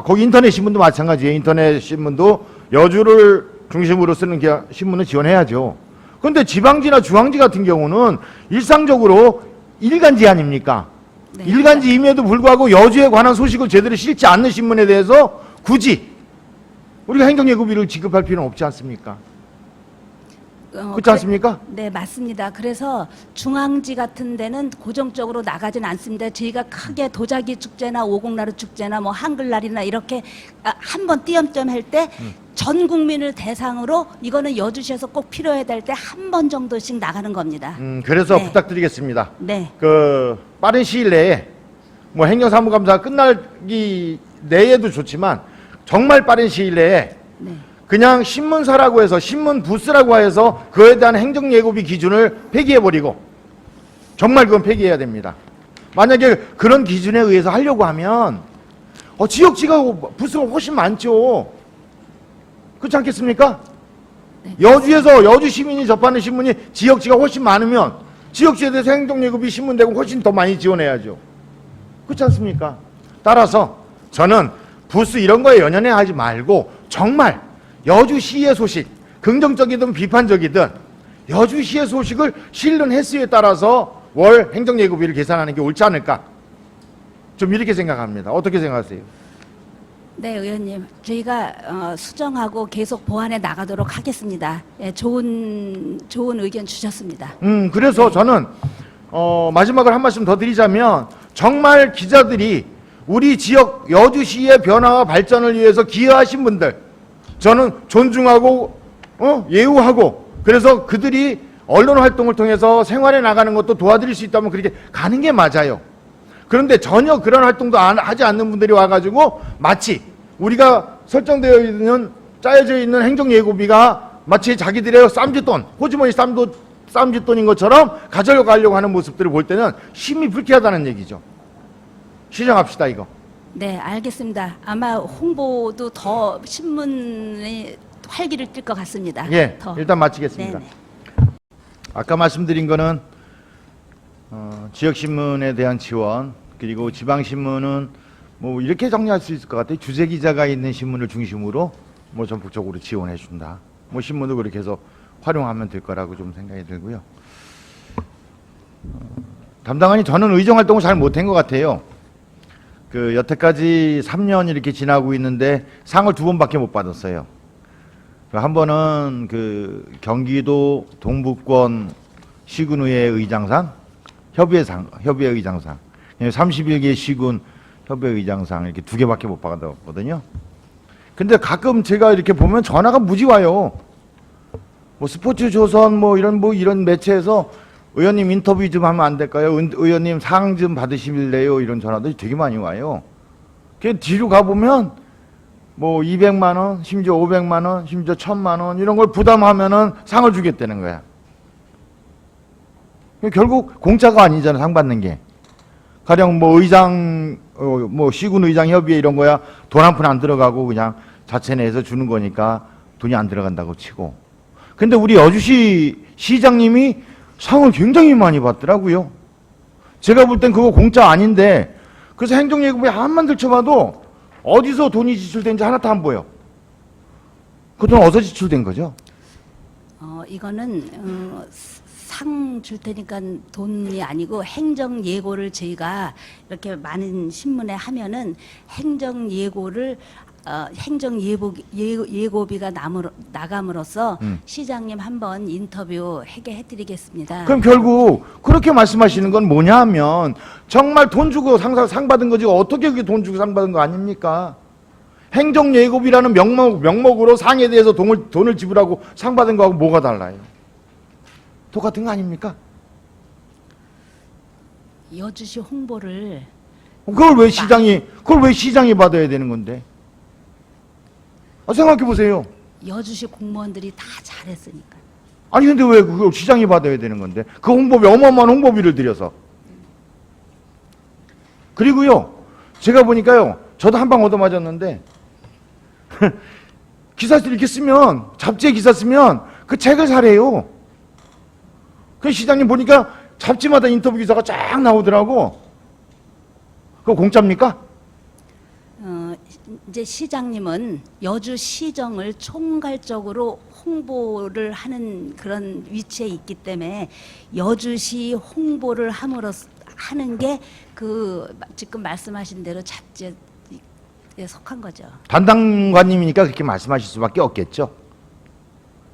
거기 인터넷 신문도 마찬가지예요. 인터넷 신문도 여주를 중심으로 쓰는 신문은 지원해야죠. 그런데 지방지나 중앙지 같은 경우는 일상적으로 일간지 아닙니까? 네. 일간지임에도 불구하고 여주에 관한 소식을 제대로 실지 않는 신문에 대해서 굳이 우리가 행정예고비를 지급할 필요는 없지 않습니까? 그렇지 않습니까? 네, 맞습니다. 그래서 중앙지 같은 데는 고정적으로 나가진 않습니다. 저희가 크게 도자기 축제나 오곡나루 축제나 뭐 한글날이나 이렇게 한 번 띄엄띄엄 할 때 전 국민을 대상으로 이거는 여주시에서 꼭 필요해야 될 때 한 번 정도씩 나가는 겁니다. 그래서 네. 부탁드리겠습니다. 네. 그 빠른 시일 내에 뭐 행정사무감사가 끝나기 내에도 좋지만 정말 빠른 시일 내에 네. 그냥 신문사라고 해서 신문 부스라고 해서 그에 대한 행정예고비 기준을 폐기해버리고 정말 그건 폐기해야 됩니다. 만약에 그런 기준에 의해서 하려고 하면 지역지가 부스가 훨씬 많죠. 그렇지 않겠습니까? 네. 여주에서 여주 시민이 접하는 신문이 지역지가 훨씬 많으면 지역지에 대해서 행정예고비 신문대금 훨씬 더 많이 지원해야죠. 그렇지 않습니까? 따라서 저는 부스 이런 거에 연연해 하지 말고 정말 여주시의 소식, 긍정적이든 비판적이든 여주시의 소식을 실는 횟수에 따라서 월 행정예고비를 계산하는 게 옳지 않을까? 좀 이렇게 생각합니다. 어떻게 생각하세요? 네, 의원님. 저희가 수정하고 계속 보완해 나가도록 하겠습니다. 예, 좋은 의견 주셨습니다. 그래서 저는 마지막으로 한 말씀 더 드리자면 정말 기자들이 우리 지역 여주시의 변화와 발전을 위해서 기여하신 분들 저는 존중하고 예우하고 그래서 그들이 언론 활동을 통해서 생활에 나가는 것도 도와드릴 수 있다면 그렇게 가는 게 맞아요. 그런데 전혀 그런 활동도 하지 않는 분들이 와가지고 마치 우리가 설정되어 있는 짜여져 있는 행정예고비가 마치 자기들의 쌈짓돈 호주머니 쌈짓돈인 것처럼 가져가려고 하는 모습들을 볼 때는 심히 불쾌하다는 얘기죠. 시정합시다 이거. 네, 알겠습니다. 아마 홍보도 더 신문에 활기를 띨 것 같습니다. 예, 더. 일단 마치겠습니다. 네네. 아까 말씀드린 거는 지역신문에 대한 지원 그리고 지방신문은 뭐 이렇게 정리할 수 있을 것 같아요. 주재기자가 있는 신문을 중심으로 뭐 전폭적으로 지원해 준다. 뭐 신문도 그렇게 해서 활용하면 될 거라고 좀 생각이 들고요. 담당관이 저는 의정활동을 잘 못한 것 같아요. 그 여태까지 3년 이렇게 지나고 있는데 상을 2번밖에 못 받았어요. 한 번은 그 경기도 동북권 시군의회 의장상, 협의회 의장상, 31개 시군 협의회 의장상 이렇게 2개밖에 못 받았거든요. 근데 가끔 제가 이렇게 보면 전화가 무지 와요. 뭐 스포츠조선 뭐 이런 매체에서 의원님 인터뷰 좀 하면 안 될까요? 의원님 상 좀 받으실래요? 이런 전화들이 되게 많이 와요. 그 뒤로 가보면 뭐 200만 원, 심지어 500만 원, 심지어 1000만 원 이런 걸 부담하면은 상을 주겠다는 거야. 결국 공짜가 아니잖아, 상 받는 게. 가령 뭐 의장, 뭐 시군 의장 협의회 이런 거야 돈 한 푼 안 들어가고 그냥 자체 내에서 주는 거니까 돈이 안 들어간다고 치고. 근데 우리 여주시 시장님이 상을 굉장히 많이 받더라고요. 제가 볼 땐 그거 공짜 아닌데 그래서 행정예고비에 한만 들춰봐도 어디서 돈이 지출된지 하나도 안 보여. 그 돈 어디서 지출된 거죠? 이거는 상 줄 테니까 돈이 아니고 행정 예고를 저희가 이렇게 많은 신문에 하면은 행정 예고를 행정 예고비가 나감으로써 시장님 한번 인터뷰 하게 해드리겠습니다. 그럼 결국 그렇게 말씀하시는 건 뭐냐 하면 정말 돈 주고 상 받은 거지 어떻게 그게 돈 주고 상 받은 거 아닙니까? 행정예고비라는 명목으로 상에 대해서 돈을 지불하고 상 받은 거하고 뭐가 달라요? 똑같은 거 아닙니까? 여주시 홍보를 그걸 왜 시장이 받아야 되는 건데? 생각해 보세요. 여주시 공무원들이 다 잘했으니까. 아니 근데 왜 그걸 시장이 받아야 되는 건데? 그 홍보비 어마어마한 홍보비를 들여서. 그리고요. 제가 보니까요. 저도 한 방 얻어맞았는데 기사 이렇게 쓰면 잡지에 기사 쓰면 그 책을 사래요. 그 시장님 보니까 잡지마다 인터뷰 기사가 쫙 나오더라고. 그거 공짜입니까? 이제 시장님은 여주시정을 총괄적으로 홍보를 하는 그런 위치에 있기 때문에 여주시 홍보를 하는 게 그 지금 말씀하신 대로 잡지에 속한 거죠. 담당관님이니까 그렇게 말씀하실 수밖에 없겠죠.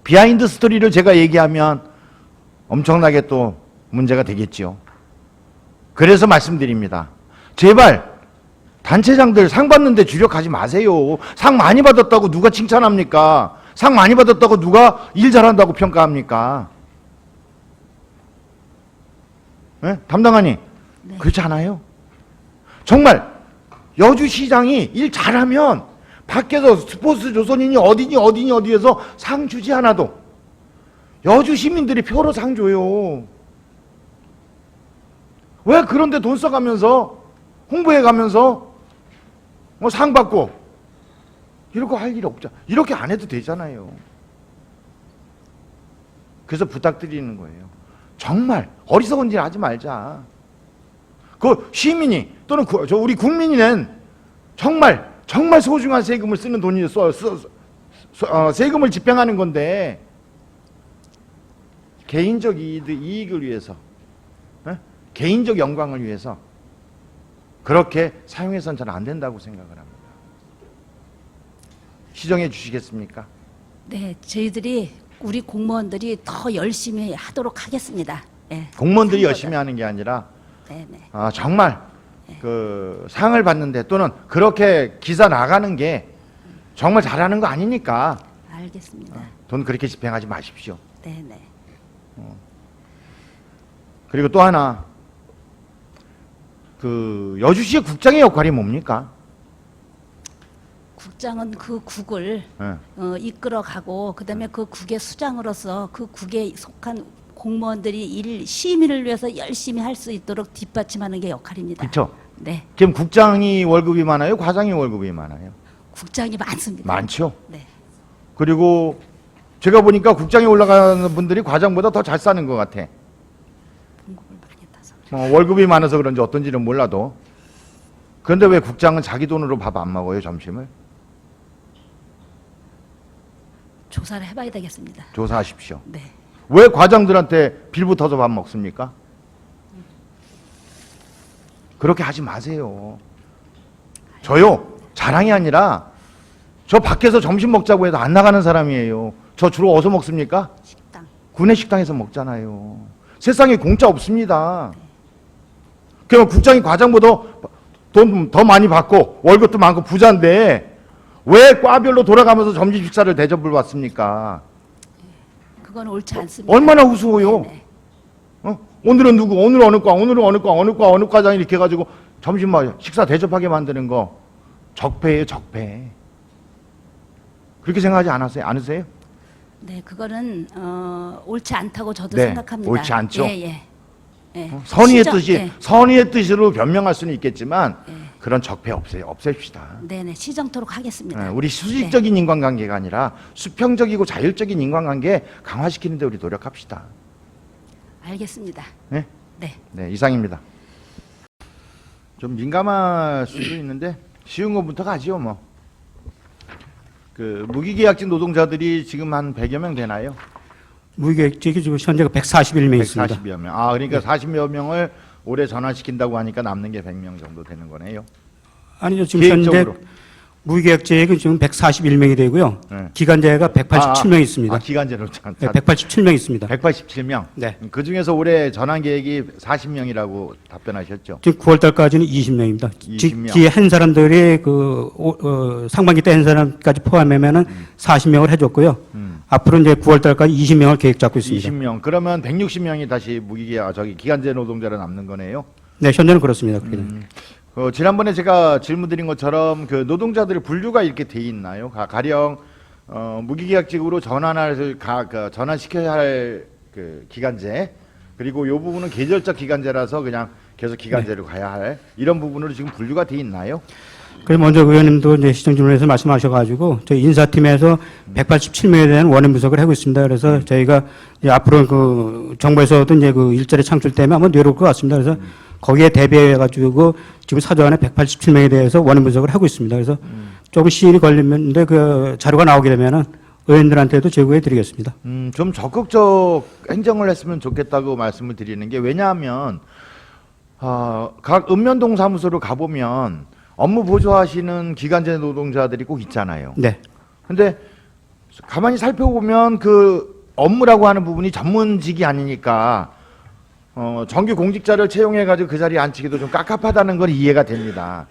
비하인드 스토리를 제가 얘기하면 엄청나게 또 문제가 되겠죠. 그래서 말씀드립니다. 제발 단체장들 상 받는데 주력하지 마세요. 상 많이 받았다고 누가 칭찬합니까? 상 많이 받았다고 누가 일 잘한다고 평가합니까? 네? 담당관님, 네. 그렇지 않아요? 정말 여주시장이 일 잘하면 밖에서 스포츠 조선인이 어디에서 상 주지 않아도 여주 시민들이 표로 상 줘요. 왜 그런데 돈 써가면서 홍보해 가면서 상 받고 이러고 할 일 없죠. 이렇게 안 해도 되잖아요. 그래서 부탁드리는 거예요. 정말 어리석은 일 하지 말자. 그 시민이 또는 우리 국민이 정말 소중한 세금을 쓰는 돈이 세금을 집행하는 건데 개인적 이익을 위해서, 개인적 영광을 위해서 그렇게 사용해서는 저는 안 된다고 생각을 합니다. 시정해 주시겠습니까? 네, 저희들이 우리 공무원들이 더 열심히 하도록 하겠습니다. 네, 공무원들이 상보다. 열심히 하는 게 아니라 네, 네. 정말 그 상을 받는데 또는 그렇게 기사 나가는 게 정말 잘하는 거 아니니까 알겠습니다. 돈 그렇게 집행하지 마십시오. 네, 네. 그리고 또 하나, 그 여주시의 국장의 역할이 뭡니까? 국장은 그 국을 예. 이끌어가고 그다음에 그 국의 수장으로서 그 국에 속한 공무원들이 시민을 위해서 열심히 할 수 있도록 뒷받침하는 게 역할입니다. 그렇죠. 네, 지금 국장이 월급이 많아요? 과장이 월급이 많아요? 국장이 많습니다. 많죠. 네, 그리고 제가 보니까 국장에 올라가는 분들이 과장보다 더 잘 사는 것 같아. 봉급을 많이 따서. 월급이 많아서 그런지 어떤지는 몰라도. 그런데 왜 국장은 자기 돈으로 밥 안 먹어요, 점심을? 조사를 해봐야 되겠습니다. 조사하십시오. 네, 왜 과장들한테 빌 붙어서 밥 먹습니까? 그렇게 하지 마세요. 저요, 자랑이 아니라 저 밖에서 점심 먹자고 해도 안 나가는 사람이에요. 저 주로 어디서 먹습니까? 식당. 구내 식당에서 먹잖아요. 세상에 공짜 없습니다. 그럼 국장이 과장보다 돈 더 많이 받고 월급도 많고 부자인데 왜 과별로 돌아가면서 점심 식사를 대접을 받습니까? 그건 옳지 않습니다. 얼마나 우스워요. 네, 오늘은 누구, 오늘 어느 과, 오늘은 어느 과장이 이렇게 해가지고 점심 식사 대접하게 만드는 거 적폐예요, 적폐. 그렇게 생각하지 않으세요? 네, 그거는 옳지 않다고 저도 네, 생각합니다. 옳지 않죠? 예. 선의의 시정- 뜻이 예. 선의의 뜻으로 변명할 수는 있겠지만 예. 그런 적폐 없앱시다. 네네, 시정토록 하겠습니다. 우리 수직적인 인간관계가 아니라 수평적이고 자율적인 인간관계 강화시키는 데 우리 노력합시다. 알겠습니다. 네? 네. 네, 이상입니다. 좀 민감할 수도 있는데 쉬운 것부터 가지요, 뭐. 그 무기계약직 노동자들이 지금 한 100여 명 되나요? 무기계약직이 지금 현재가 141명 있습니다. 140여 명. 그러니까 40여 명을 올해 전환시킨다고 하니까 남는 게 100명 정도 되는 거네요. 아니죠. 지금 현재 계획적으로. 무기계약직은 지금 141명이 되고요. 네. 기간제가 187명 있습니다. 기간제로 네, 187명 있습니다. 187명. 네. 그 중에서 올해 전환 계획이 40명이라고 답변하셨죠. 지금 9월 달까지는 20명입니다. 20명. 뒤에 한 사람들이 상반기 때 한 사람까지 포함하면은 40명을 해줬고요. 앞으로 이제 9월 달까지 20명을 계획 잡고 있습니다. 20명. 그러면 160명이 다시 기간제 노동자로 남는 거네요. 네, 현재는 그렇습니다. 그렇게 됩니다. 지난번에 제가 질문 드린 것처럼 그 노동자들의 분류가 이렇게 돼 있나요? 가령 무기계약직으로 전환시켜야 할 그 기간제, 그리고 이 부분은 계절적 기간제라서 그냥 계속 기간제로 가야 할 이런 부분으로 지금 분류가 돼 있나요? 그래서 먼저 의원님도 이제 시정질문에서 말씀하셔가지고 저희 인사팀에서 187명에 대한 원인 분석을 하고 있습니다. 그래서 저희가 이제 앞으로 그 정부에서도 이제 그 일자리 창출 때문에 한번 내려올 것 같습니다. 그래서 거기에 대비해가지고 지금 사조안에 187명에 대해서 원인 분석을 하고 있습니다. 그래서 조금 시일이 걸리는데 그 자료가 나오게 되면은 의원들한테도 제공해 드리겠습니다. 좀 적극적 행정을 했으면 좋겠다고 말씀을 드리는 게, 왜냐하면 각 읍면동 사무소로 가보면 업무 보조하시는 기간제 노동자들이 꼭 있잖아요. 네. 근데 가만히 살펴보면 그 업무라고 하는 부분이 전문직이 아니니까 정규 공직자를 채용해가지고 그 자리에 앉히기도 좀 깝깝하다는 건 이해가 됩니다.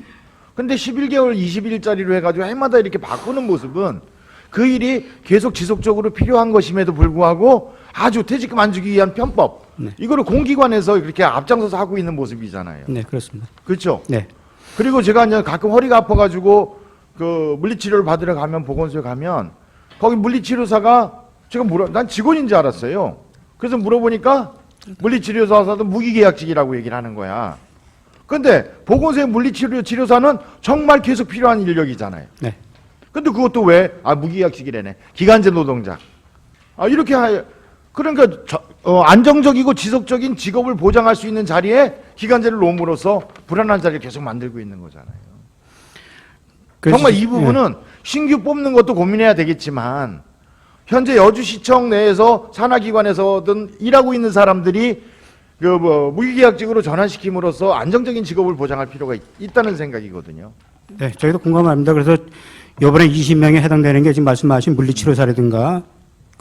근데 11개월 20일짜리로 해가지고 해마다 이렇게 바꾸는 모습은 그 일이 계속 지속적으로 필요한 것임에도 불구하고 아주 퇴직금 안 주기 위한 편법, 네. 이거를 공기관에서 이렇게 앞장서서 하고 있는 모습이잖아요. 네, 그렇습니다. 그렇죠? 네. 그리고 제가 이제 가끔 허리가 아파가지고 그 물리치료를 받으러 가면 보건소에 가면 거기 물리치료사가 제가 난 직원인 줄 알았어요. 그래서 물어보니까 물리치료사도 무기계약직이라고 얘기를 하는 거야. 근데 보건소의 물리치료사는 정말 계속 필요한 인력이잖아요. 네. 근데 그것도 왜? 무기계약직이래네. 기간제 노동자. 그러니까 안정적이고 지속적인 직업을 보장할 수 있는 자리에 기간제를 놓음으로써 불안한 자리를 계속 만들고 있는 거잖아요. 정말 이 부분은 신규 뽑는 것도 고민해야 되겠지만 현재 여주시청 내에서 산하기관에서든 일하고 있는 사람들이 무기계약직으로 전환시킴으로써 안정적인 직업을 보장할 필요가 있다는 생각이거든요. 네, 저희도 공감합니다. 그래서 이번에 20명에 해당되는 게 지금 말씀하신 물리치료사라든가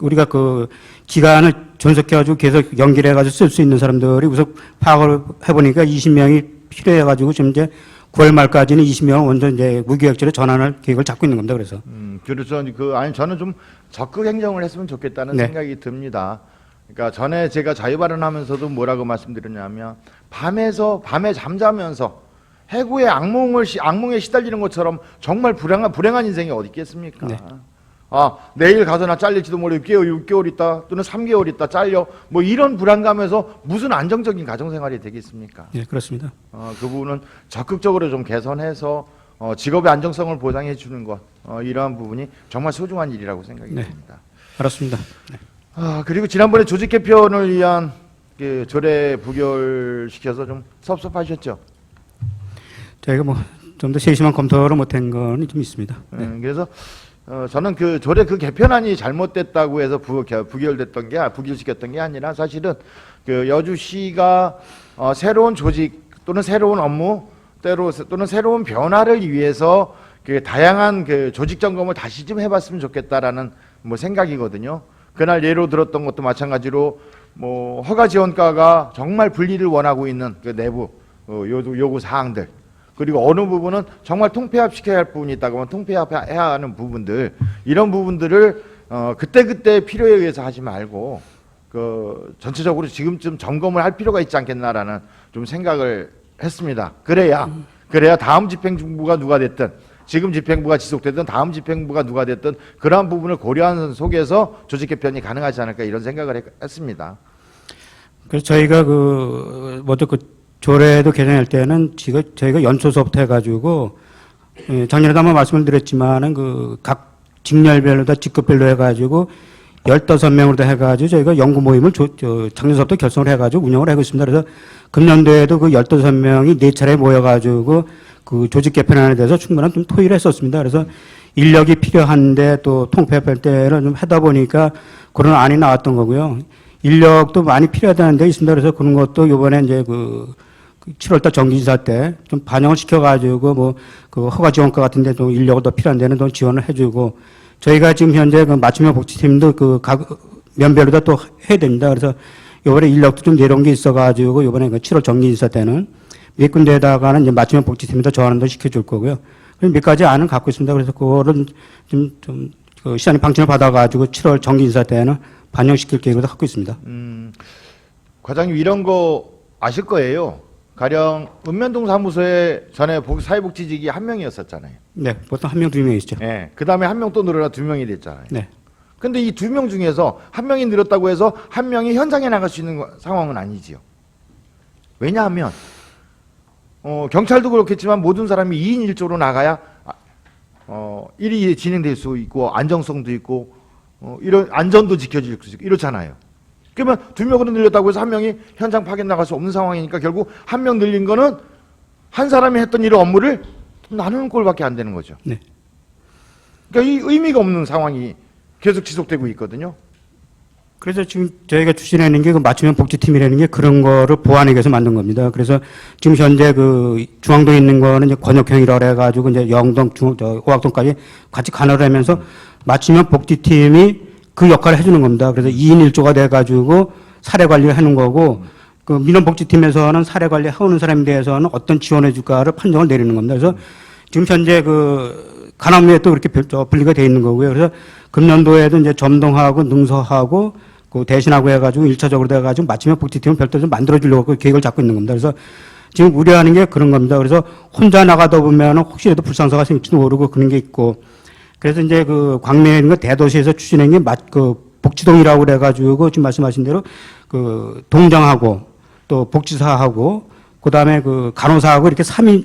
우리가 그 기간을 존속해가지고 계속 연결해가지고 쓸 수 있는 사람들이 우선 파악을 해보니까 20명이 필요해가지고 지금 이제 9월 말까지는 20명을 완전 이제 무계약직으로 전환할 계획을 잡고 있는 겁니다. 그래서. 그래서 저는 좀 적극 행정을 했으면 좋겠다는 네. 생각이 듭니다. 그러니까 전에 제가 자유 발언하면서도 뭐라고 말씀드렸냐면 밤에 잠자면서 해고의 악몽에 시달리는 것처럼 정말 불행한 인생이 어디 있겠습니까? 네. 내일 가서 나 잘릴지도 모르고 6개월 있다 또는 3개월 있다 잘려 뭐 이런 불안감에서 무슨 안정적인 가정생활이 되겠습니까? 네, 그렇습니다. 그 부분은 적극적으로 좀 개선해서 직업의 안정성을 보장해 주는 것, 이러한 부분이 정말 소중한 일이라고 생각이 네. 듭니다. 알았습니다. 네. 그리고 지난번에 조직 개편을 위한 그 조례 부결시켜서 좀 섭섭하셨죠? 저희가 뭐 좀 더 세심한 검토를 못한 건 좀 있습니다. 네. 그래서 저는 그 조례 그 개편안이 잘못됐다고 해서 부결시켰던 게 아니라 사실은 그 여주시가 새로운 조직 또는 새로운 업무 또는 새로운 변화를 위해서 그 다양한 그 조직 점검을 다시 좀 해봤으면 좋겠다라는 뭐 생각이거든요. 그날 예로 들었던 것도 마찬가지로 뭐 허가 지원과가 정말 분리를 원하고 있는 그 내부 요구 사항들, 그리고 어느 부분은 정말 통폐합시켜야 할 부분이 있다고 하면 통폐합해야 하는 부분들, 이런 부분들을 그때 필요에 의해서 하지 말고 그 전체적으로 지금쯤 점검을 할 필요가 있지 않겠나라는 좀 생각을 했습니다. 그래야 다음 집행부가 누가 됐든, 지금 집행부가 지속되든 다음 집행부가 누가 됐든 그러한 부분을 고려하는 속에서 조직 개편이 가능하지 않을까 이런 생각을 했습니다. 그래서 저희가 먼저 조례도 개정할 때는 저희가 연초서부터 해가지고 작년에도 한번 말씀을 드렸지만은 각 직렬별로 다 직급별로 해가지고 15명으로 해가지고 저희가 연구 모임을 작년서부터 결성을 해가지고 운영을 하고 있습니다. 그래서 금년도에도 그 15명이 4차례 모여가지고 그 조직 개편안에 대해서 충분한 좀 토의를 했었습니다. 그래서 인력이 필요한데 또 통폐합할 때를 좀 하다 보니까 그런 안이 나왔던 거고요. 인력도 많이 필요하다는 데 있습니다. 그래서 그런 것도 이번에 이제 7월달 정기지사 때 좀 반영을 시켜가지고 그 허가 지원과 같은 데도 인력을 더 필요한 데는 더 지원을 해주고, 저희가 지금 현재 그 맞춤형 복지팀도 각 면별로 다 또 해야 됩니다. 그래서 이번에 인력도 좀 내려온 게 있어가지고 이번에 7월 정기지사 때는 몇 군데에다가는 이제 맞춤형 복지팀에다 전환도 시켜줄 거고요. 몇 가지 안을 갖고 있습니다. 그래서 그거를 그 시장님 방침을 받아가지고 7월 정기지사 때는 반영시킬 계획을 하고 있습니다. 과장님 이런 거 아실 거예요. 가령 읍면동 사무소에 전에 사회복지직이 1명이었었잖아요. 네, 보통 1명, 2명 있죠. 네, 그 다음에 1명 또 늘어나 2명이 됐잖아요. 네. 근데 이 2명 중에서 1명이 늘었다고 해서 1명이 현장에 나갈 수 있는 상황은 아니지요. 왜냐하면 경찰도 그렇겠지만 모든 사람이 2인 1조로 나가야 일이 진행될 수 있고 안정성도 있고 이런 안전도 지켜질 수 있고 이렇잖아요. 그러면 2명으로 늘렸다고 해서 1명이 현장 파견 나갈 수 없는 상황이니까 결국 1명 늘린 거는 한 사람이 했던 일 업무를 나누는 꼴밖에 안 되는 거죠. 네. 그러니까 이 의미가 없는 상황이 계속 지속되고 있거든요. 그래서 지금 저희가 추진하는 게 그 맞춤형 복지팀이라는 게 그런 거를 보완하기 위해서 만든 겁니다. 그래서 지금 현재 그 중앙동에 있는 거는 이제 권역형이라고 해가지고 이제 영동, 오학동까지 같이 간호를 하면서 맞춤형 복지팀이 그 역할을 해주는 겁니다. 그래서 2인 1조가 돼가지고 사례 관리를 하는 거고 그 민원복지팀에서는 사례 관리 하는 사람에 대해서는 어떤 지원해 줄까를 판정을 내리는 겁니다. 그래서 지금 현재 그 간암위에 또 그렇게 분리가 돼 있는 거고요. 그래서 금년도에도 이제 점동하고 능서하고 그 대신하고 해가지고 1차적으로 돼가지고 맞춤형 복지팀을 별도로 좀 만들어주려고 그 계획을 잡고 있는 겁니다. 그래서 지금 우려하는 게 그런 겁니다. 그래서 혼자 나가다 보면 혹시라도 불상사가 생길지도 모르고 그런 게 있고 그래서 이제 그 광명에 있는 거 대도시에서 추진한 게 그 복지동이라고 그래가지고 지금 말씀하신 대로 그 동장하고 또 복지사하고 그다음에 그 간호사하고 이렇게 3인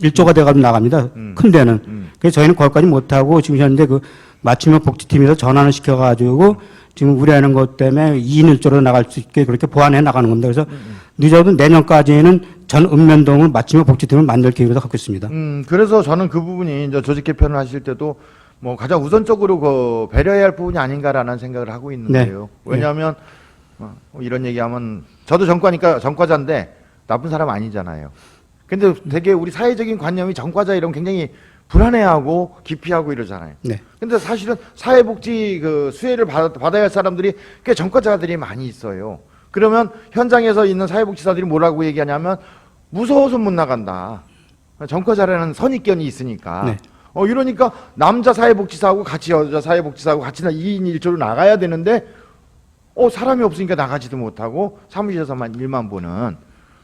1조가 돼가지고 나갑니다. 큰 데는. 그래서 저희는 거기까지 못하고 지금 현재 그 맞춤형 복지팀에서 전환을 시켜가지고 지금 우려하는 것 때문에 2인 1조로 나갈 수 있게 그렇게 보완해 나가는 겁니다. 그래서 늦어도 내년까지는 전 읍면동을 맞춤형 복지팀을 만들 계획을 갖고 있습니다. 그래서 저는 그 부분이 이제 조직 개편을 하실 때도 뭐 가장 우선적으로 그 배려해야 할 부분이 아닌가라는 생각을 하고 있는데요. 네. 왜냐하면 이런 얘기하면 저도 전과니까 전과자인데 나쁜 사람 아니잖아요. 근데 되게 우리 사회적인 관념이 전과자 이런 굉장히 불안해하고 기피하고 이러잖아요. 네. 근데 사실은 사회복지 그 수혜를 받아야 할 사람들이 꽤 전과자들이 많이 있어요. 그러면 현장에서 있는 사회복지사들이 뭐라고 얘기하냐면 무서워서 못 나간다. 전과자라는 선입견이 있으니까. 네. 이러니까 남자 사회복지사하고 같이 여자 사회복지사하고 같이 2인 1조로 나가야 되는데 사람이 없으니까 나가지도 못하고 사무실에서만 일만 보는.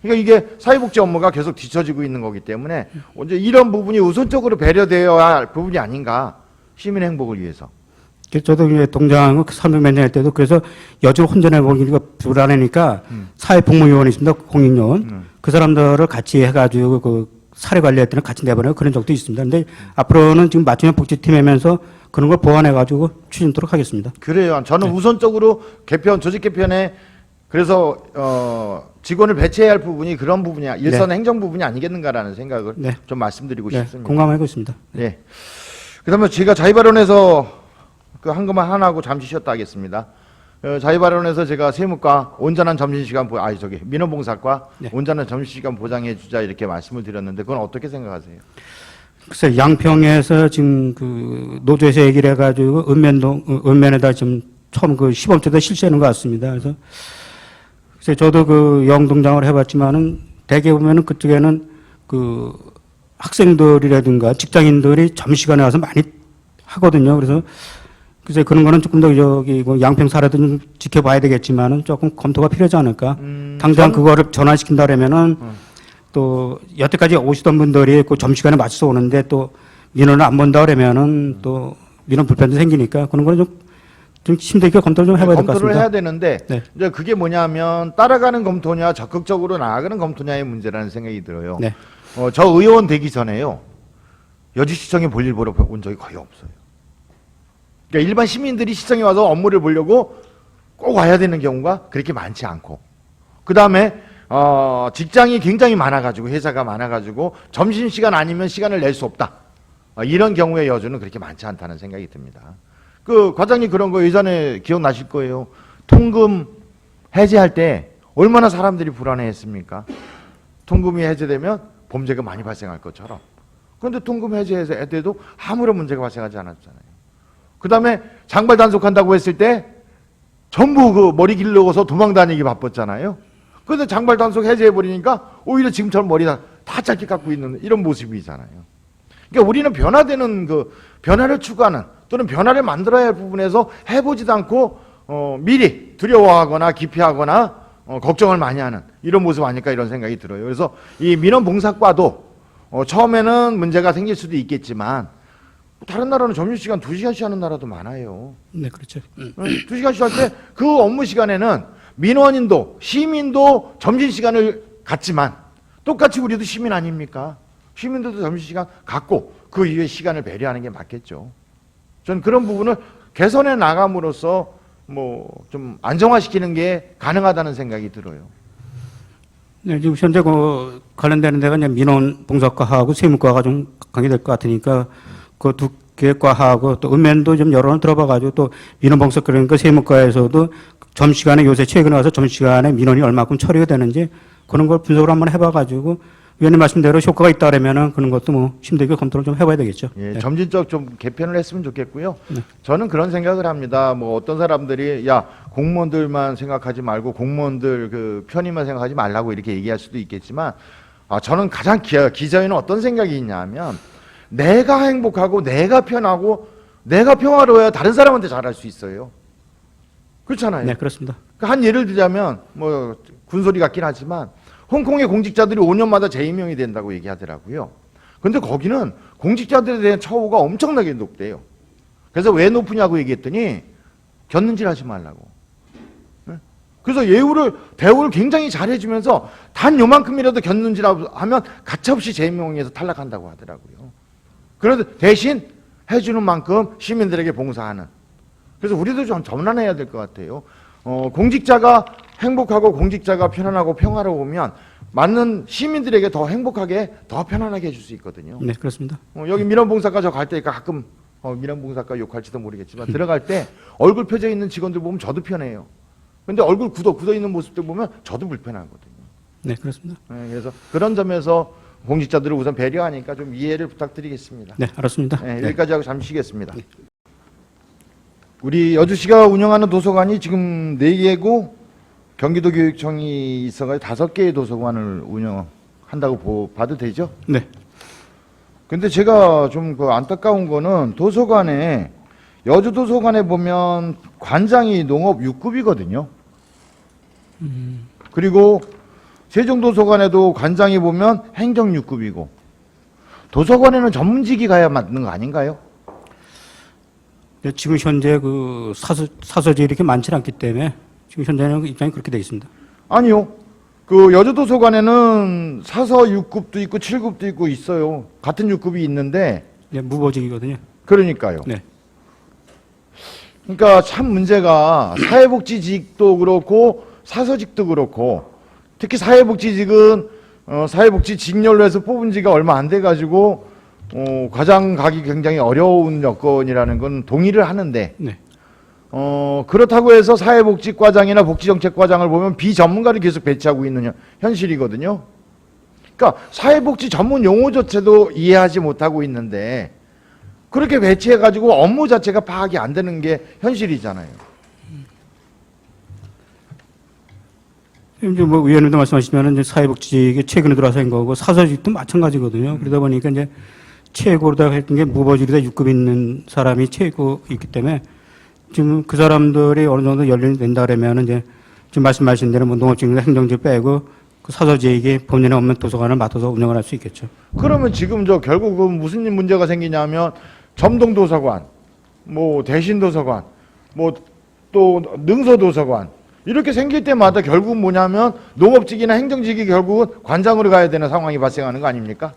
그러니까 이게 사회복지 업무가 계속 뒤처지고 있는 거기 때문에 이제 이런 부분이 우선적으로 배려되어야 할 부분이 아닌가. 시민의 행복을 위해서. 저도 이제 동장 300몇 년 할 때도 그래서 여주를 혼자 내보기가 불안하니까 사회복무요원이 있습니다. 공익요원. 그 사람들을 같이 해가지고 그 사례 관리할 때는 같이 내보내고 그런 적도 있습니다. 근데 앞으로는 지금 맞춤형 복지팀이면서 그런 걸 보완해가지고 추진토록 하겠습니다. 그래요. 저는 우선적으로 조직 개편에 그래서 직원을 배치해야 할 부분이 그런 부분이야. 일선 행정 부분이 아니겠는가라는 생각을 좀 말씀드리고 싶습니다. 공감하고 있습니다. 네. 그다음에 제가 자유발언에서 그 한 것만 하나 하고 잠시 쉬었다 하겠습니다. 자유발언에서 제가 세무과 온전한 점심시간 민원봉사과 온전한 점심시간 보장해 주자 이렇게 말씀을 드렸는데 그건 어떻게 생각하세요? 글쎄 양평에서 지금 그 노조에서 얘기를 해가지고 읍면에다 지금 처음 그 시범제도 실시하는 것 같습니다. 그래서 글쎄 저도 그 영동장을 해봤지만은 대개 보면은 그쪽에는 그 학생들이라든가 직장인들이 점심시간에 와서 많이 하거든요. 그래서 글쎄 그런 거는 조금 더 뭐 양평 사례도 좀 지켜봐야 되겠지만은 조금 검토가 필요하지 않을까. 당장 그거를 전환시킨다면은 또 여태까지 오시던 분들이 그 점심시간에 맞춰서 오는데 또 민원을 안 본다 그러면은 또 민원 불편도 생기니까 그런 거는 좀 힘들게 검토를 좀 해봐야 될 것 같습니다. 검토를 해야 되는데 이제 그게 뭐냐면 따라가는 검토냐 적극적으로 나아가는 검토냐의 문제라는 생각이 들어요. 네. 저 의원 되기 전에요. 여주시청에 볼일 보러 온 적이 거의 없어요. 그러니까 일반 시민들이 시청에 와서 업무를 보려고 꼭 와야 되는 경우가 그렇게 많지 않고 그 다음에 직장이 굉장히 많아가지고 회사가 많아가지고 점심시간 아니면 시간을 낼 수 없다. 이런 경우의 여주는 그렇게 많지 않다는 생각이 듭니다. 그 과장님 그런 거 예전에 기억나실 거예요. 통금 해제할 때 얼마나 사람들이 불안해했습니까? 통금이 해제되면 범죄가 많이 발생할 것처럼. 그런데 통금 해제할 때도 아무런 문제가 발생하지 않았잖아요. 그 다음에 장발 단속한다고 했을 때 전부 그 머리 길러서 도망다니기 바빴잖아요. 그런데 장발 단속 해제해버리니까 오히려 지금처럼 머리 다 짧게 깎고 있는 이런 모습이잖아요. 그러니까 우리는 변화되는 그 변화를 추구하는 또는 변화를 만들어야 할 부분에서 해보지도 않고 미리 두려워하거나 기피하거나 걱정을 많이 하는 이런 모습 아닐까 이런 생각이 들어요. 그래서 이 민원봉사과도 처음에는 문제가 생길 수도 있겠지만 다른 나라는 점심시간 2시간씩 하는 나라도 많아요. 네, 그렇죠. 2시간씩 할 때 그 업무 시간에는 민원인도 시민도 점심시간을 갖지만 똑같이 우리도 시민 아닙니까? 시민들도 점심시간 갖고 그 이후에 시간을 배려하는 게 맞겠죠. 저는 그런 부분을 개선해 나감으로써 뭐 좀 안정화시키는 게 가능하다는 생각이 들어요. 네, 지금 현재 그 관련되는 데가 이제 민원봉사과하고 세무과가 좀 관계될 것 같으니까 그 두 개과하고 또 읍면도 좀 여론을 들어봐가지고 또 민원봉사 그러니까 세무과에서도 점심시간에 요새 최근에 와서 점심시간에 민원이 얼마큼 처리가 되는지 그런 걸 분석을 한번 해봐가지고 위원님 말씀대로 효과가 있다 그러면은 그런 것도 뭐 심되게 검토를 좀 해봐야 되겠죠. 예, 네. 점진적 좀 개편을 했으면 좋겠고요. 네. 저는 그런 생각을 합니다. 뭐 어떤 사람들이 야 공무원들만 생각하지 말고 공무원들 그 편의만 생각하지 말라고 이렇게 얘기할 수도 있겠지만 저는 가장 기저에는 어떤 생각이 있냐면 내가 행복하고 내가 편하고 내가 평화로워야 다른 사람한테 잘할 수 있어요. 그렇잖아요. 네, 그렇습니다. 한 예를 들자면 뭐 군소리 같긴 하지만 홍콩의 공직자들이 5년마다 재임용이 된다고 얘기하더라고요. 근데 거기는 공직자들에 대한 처우가 엄청나게 높대요. 그래서 왜 높으냐고 얘기했더니 곁눈질 하지 말라고. 네? 그래서 대우를 굉장히 잘해주면서 단 요만큼이라도 곁눈질하면 가차없이 재임용에서 탈락한다고 하더라고요. 그래도 대신 해주는 만큼 시민들에게 봉사하는. 그래서 우리도 좀 전환해야 될 것 같아요. 공직자가 행복하고 공직자가 편안하고 평화로우면 맞는 시민들에게 더 행복하게 더 편안하게 해줄 수 있거든요. 네, 그렇습니다. 여기 민원봉사과 저 갈 때 가끔 민원봉사과 욕할지도 모르겠지만 들어갈 때 얼굴 펴져 있는 직원들 보면 저도 편해요. 근데 얼굴 굳어 있는 모습들 보면 저도 불편하거든요. 네, 그렇습니다. 네, 그래서 그런 점에서 공직자들을 우선 배려하니까 좀 이해를 부탁드리겠습니다. 네, 알았습니다. 네, 네. 여기까지 하고 잠시 쉬겠습니다. 우리 여주시가 운영하는 도서관이 지금 4개고 경기도교육청이 있어가지고 5개의 도서관을 운영한다고 봐도 되죠? 네. 근데 제가 좀 그 안타까운 거는 도서관에 여주도서관에 보면 관장이 농업 6급이거든요. 그리고 세종도서관에도 관장이 보면 행정 6급이고 도서관에는 전문직이 가야 맞는 거 아닌가요? 네, 지금 현재 그 사서지 이렇게 많지 않기 때문에 지금 현재는 그 입장이 그렇게 되어 있습니다. 아니요. 그 여주도서관에는 사서 6급도 있고 7급도 있고 있어요. 같은 6급이 있는데 네, 무보직이거든요. 그러니까요. 네. 그러니까 참 문제가 사회복지직도 그렇고 사서직도 그렇고 특히 사회복지직은 사회복지 직렬로 해서 뽑은 지가 얼마 안 돼가지고 과장 가기 굉장히 어려운 여건이라는 건 동의를 하는데 네. 그렇다고 해서 사회복지과장이나 복지정책과장을 보면 비전문가를 계속 배치하고 있는 현실이거든요. 그러니까 사회복지 전문 용어조차도 이해하지 못하고 있는데 그렇게 배치해가지고 업무 자체가 파악이 안 되는 게 현실이잖아요. 이제 뭐 위원님도 말씀하시면 이제 사회복지직이 최근에 들어와서 한 거고 사서직도 마찬가지거든요. 그러다 보니까 이제 최고로다 했던 게 무보직이다 6급 있는 사람이 최고 있기 때문에 지금 그 사람들이 어느 정도 연령이 된다 그러면 이제 지금 말씀하신 대로 뭐 농업직이나 행정직 빼고 그 사서직이 본인의 없는 도서관을 맡아서 운영을 할 수 있겠죠. 그러면 지금 결국은 무슨 문제가 생기냐면 점동도서관, 뭐 대신도서관, 뭐 또 능서도서관 이렇게 생길 때마다 결국은 뭐냐면 농업직이나 행정직이 결국은 관장으로 가야 되는 상황이 발생하는 거 아닙니까?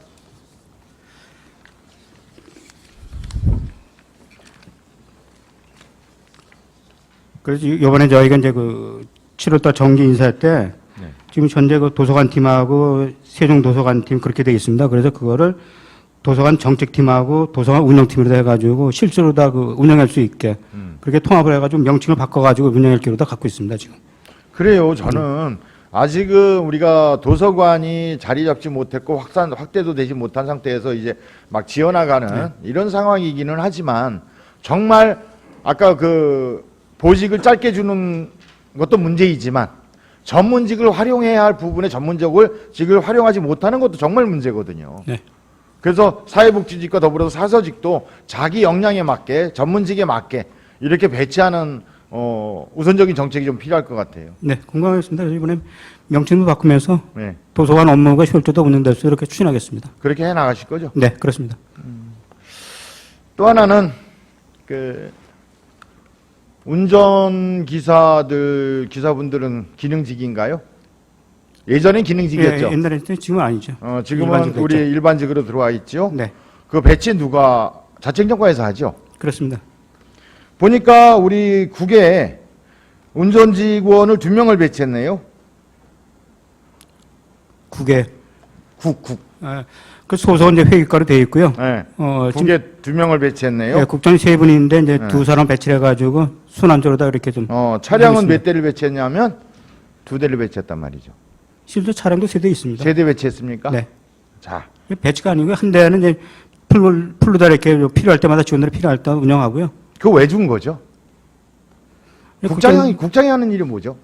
그래서 이번에 저희가 이제 그 7월달 정기 인사할 때 네. 지금 현재 그 도서관 팀하고 세종 도서관 팀 그렇게 되어 있습니다. 그래서 그거를 도서관 정책팀하고 도서관 운영팀으로 해가지고 실제로 다 그 운영할 수 있게 그렇게 통합을 해가지고 명칭을 바꿔가지고 운영할 기로 다 갖고 있습니다 지금. 그래요. 저는 아직은 우리가 도서관이 자리 잡지 못했고 확대도 되지 못한 상태에서 이제 막 지어나가는 이런 상황이기는 하지만 정말 아까 그 보직을 짧게 주는 것도 문제이지만 전문직을 활용해야 할 부분에 전문직을 활용하지 못하는 것도 정말 문제거든요. 네. 그래서 사회복지직과 더불어서 사서직도 자기 역량에 맞게 전문직에 맞게 이렇게 배치하는 우선적인 정책이 좀 필요할 것 같아요. 네, 공감하겠습니다. 그래서 이번에 명칭도 바꾸면서 네, 도서관 업무가 효율적으로 운영될 수 이렇게 추진하겠습니다. 그렇게 해 나가실 거죠? 네, 그렇습니다. 또 하나는 그 운전 기사분들은 기능직인가요? 예전엔 기능직이었죠. 예, 옛날에 지금은 아니죠. 지금은 일반직으로 우리 했죠. 일반직으로 들어와 있죠. 네, 그 배치 누가 자치행정과에서 하죠? 그렇습니다. 보니까 우리 국에 운전직원을 2명을 배치했네요. 국에 국. 그 소속 이제 회의과로 되어 있고요. 네. 지금 국에 2명을 배치했네요. 예, 국장이 3분인데 이제 네. 2사람 배치를 해가지고 순환적으로 다 이렇게 좀 차량은 알겠습니다. 몇 대를 배치했냐면 2대를 배치했단 말이죠. 실제 차량도 3대 있습니다. 3대 배치했습니까? 네. 자, 배치가 아니고요. 한 대는 이제 풀로 다 이렇게 필요할 때마다 직원들이 필요할 때 운영하고요. 그거 왜 준 거죠? 예, 국장이 하는 일이 뭐죠?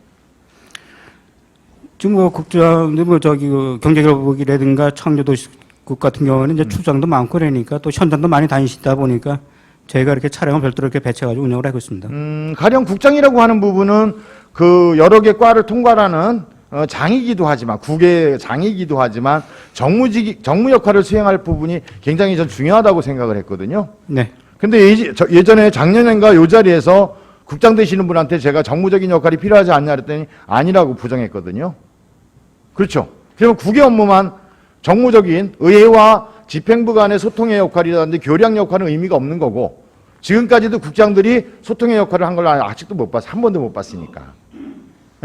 지금 뭐 국장도 뭐 저기 그 경제기록이라든가 창조도시국 같은 경우는 이제 출장도 많고 그러니까 또 현장도 많이 다니시다 보니까 저희가 이렇게 차량을 별도로 이렇게 배치해가지고 운영을 하고 있습니다. 가령 국장이라고 하는 부분은 그 여러 개 과를 통과하는 장이기도 하지만 국의 장이기도 하지만 정무 역할을 수행할 부분이 굉장히 전 중요하다고 생각을 했거든요. 네. 근데 예전에 작년인가 요 자리에서 국장 되시는 분한테 제가 정무적인 역할이 필요하지 않냐 그랬더니 아니라고 부정했거든요. 그렇죠. 그러면 국의 업무만 정무적인 의회와 집행부 간의 소통의 역할이라든지 교량 역할은 의미가 없는 거고 지금까지도 국장들이 소통의 역할을 한 걸 아직도 못 봤어. 한 번도 못 봤으니까.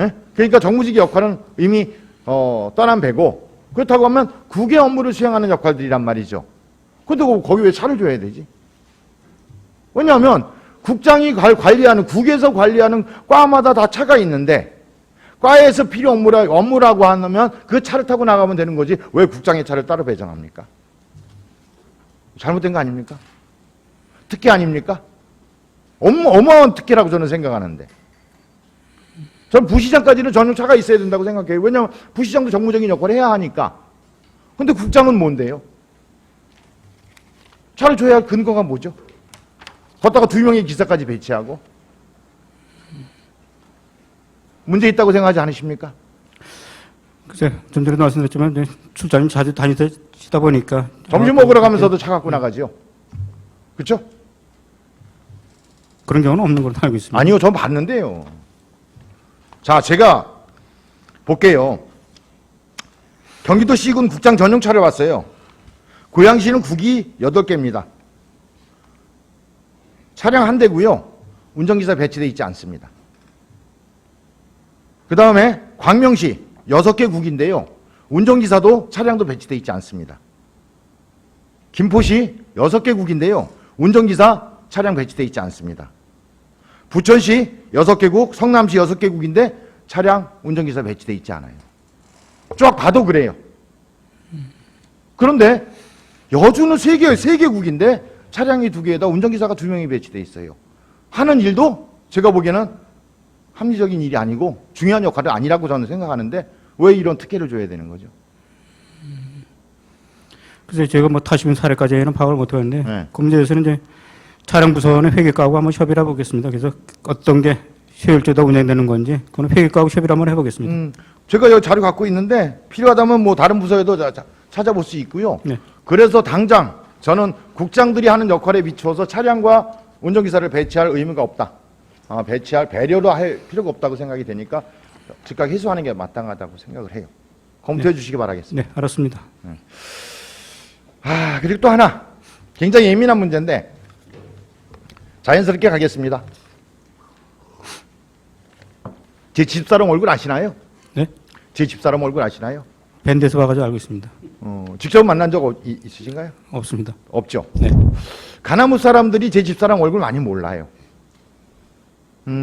예? 그러니까 정무직의 역할은 이미 떠난 배고 그렇다고 하면 국의 업무를 수행하는 역할들이란 말이죠. 근데 거기 왜 차를 줘야 되지? 왜냐하면 국장이 관리하는 국에서 관리하는 과마다 다 차가 있는데 과에서 필요 업무라고 하면 그 차를 타고 나가면 되는 거지 왜 국장의 차를 따로 배정합니까? 잘못된 거 아닙니까? 특혜 아닙니까? 어마어마한 특혜라고 저는 생각하는데 전 부시장까지는 전용차가 있어야 된다고 생각해요. 왜냐하면 부시장도 정무적인 역할을 해야 하니까. 근데 국장은 뭔데요? 차를 줘야 할 근거가 뭐죠? 걷다가 2명의 기사까지 배치하고 문제 있다고 생각하지 않으십니까? 글쎄, 좀 전에도 말씀드렸지만 이제 출장님 자주 다니시다 보니까 점심 먹으러 가면서도 차 갖고 나가지요. 그렇죠? 그런 경우는 없는 걸로 알고 있습니다. 아니요, 전 봤는데요. 자, 제가 볼게요. 경기도 C군 국장 전용차를 봤어요. 고양시는 국이 8개입니다. 차량 한 대고요. 운전기사 배치되어 있지 않습니다. 그 다음에 광명시 6개 국인데요. 운전기사도 차량도 배치되어 있지 않습니다. 김포시 6개 국인데요. 운전기사 차량 배치되어 있지 않습니다. 부천시 6개국, 성남시 6개국인데 차량 운전기사 배치되어 있지 않아요. 쫙 봐도 그래요. 그런데 여주는 3개국인데 차량이 2개에다 운전기사가 2명이 배치되어 있어요. 하는 일도 제가 보기에는 합리적인 일이 아니고 중요한 역할은 아니라고 저는 생각하는데 왜 이런 특혜를 줘야 되는 거죠? 그래서 제가 뭐 타시는 사례까지는 파악을 못하는데 네. 그 문제에서는 이제 차량 부서는 회계과하고 한번 협의를 해보겠습니다. 그래서 어떤 게 효율적으로 운영되는 건지 그건 회계과하고 협의를 한번 해보겠습니다. 제가 여기 자료 갖고 있는데 필요하다면 뭐 다른 부서에도 찾아볼 수 있고요. 네. 그래서 당장 저는 국장들이 하는 역할에 비추어서 차량과 운전기사를 배치할 의무가 없다. 배치할 배려로 할 필요가 없다고 생각이 되니까 즉각 해소하는 게 마땅하다고 생각을 해요. 검토해 주시기 바라겠습니다. 네, 알았습니다. 그리고 또 하나 굉장히 예민한 문제인데 자연스럽게 가겠습니다. 제 집사람 얼굴 아시나요? 네? 제 집사람 얼굴 아시나요? 밴드에서 봐가지고 알고 있습니다. 직접 만난 적 있으신가요? 없습니다. 없죠. 네. 가나무 사람들이 제 집사람 얼굴 많이 몰라요.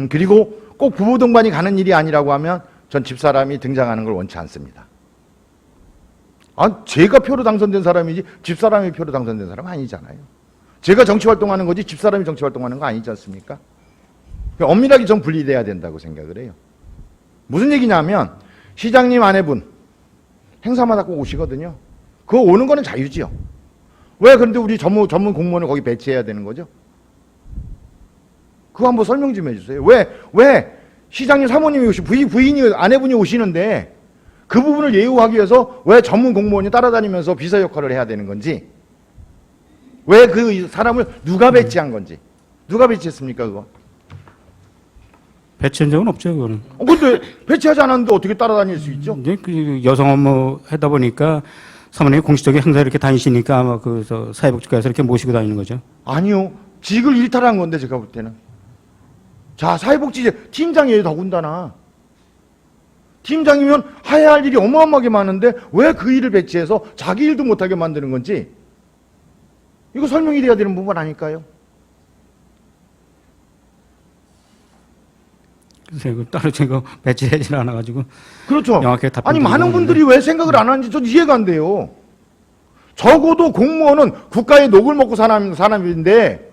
그리고 꼭 부부 동반이 가는 일이 아니라고 하면 전 집사람이 등장하는 걸 원치 않습니다. 제가 표로 당선된 사람이지 집사람이 표로 당선된 사람은 아니잖아요. 제가 정치활동하는 거지 집사람이 정치활동하는 거 아니지 않습니까? 엄밀하게 좀 분리돼야 된다고 생각을 해요. 무슨 얘기냐면 시장님 아내분 행사마다 꼭 오시거든요. 그거 오는 거는 자유지요. 왜 그런데 우리 전문 공무원을 거기 배치해야 되는 거죠? 그거 한번 설명 좀 해주세요. 왜 시장님 사모님이 부인이 아내분이 오시는데 그 부분을 예우하기 위해서 왜 전문 공무원이 따라다니면서 비서 역할을 해야 되는 건지 왜 그 사람을 누가 배치한 건지 누가 배치했습니까 그거? 배치한 적은 없죠, 그거는. 근데 배치하지 않았는데 어떻게 따라다닐 수 있죠? 이제 그 여성 업무 하다 보니까 사모님이 공식적인 행사 이렇게 다니시니까 아마 그 사회복지과에서 이렇게 모시고 다니는 거죠. 아니요. 직을 일탈한 건데 제가 볼 때는. 자, 사회복지 팀장이에요 더군다나. 팀장이면 해야 할 일이 어마어마하게 많은데 왜 그 일을 배치해서 자기 일도 못하게 만드는 건지 이거 설명이 돼야 되는 부분 아닐까요? 글쎄요, 그 따로 제가 배치되질 않아가지고 그렇죠. 명확하게 답변 아니 드리고 많은 있는데. 분들이 왜 생각을 안 하는지 전 이해가 안 돼요. 적어도 공무원은 국가의 녹을 먹고 사는 사람인데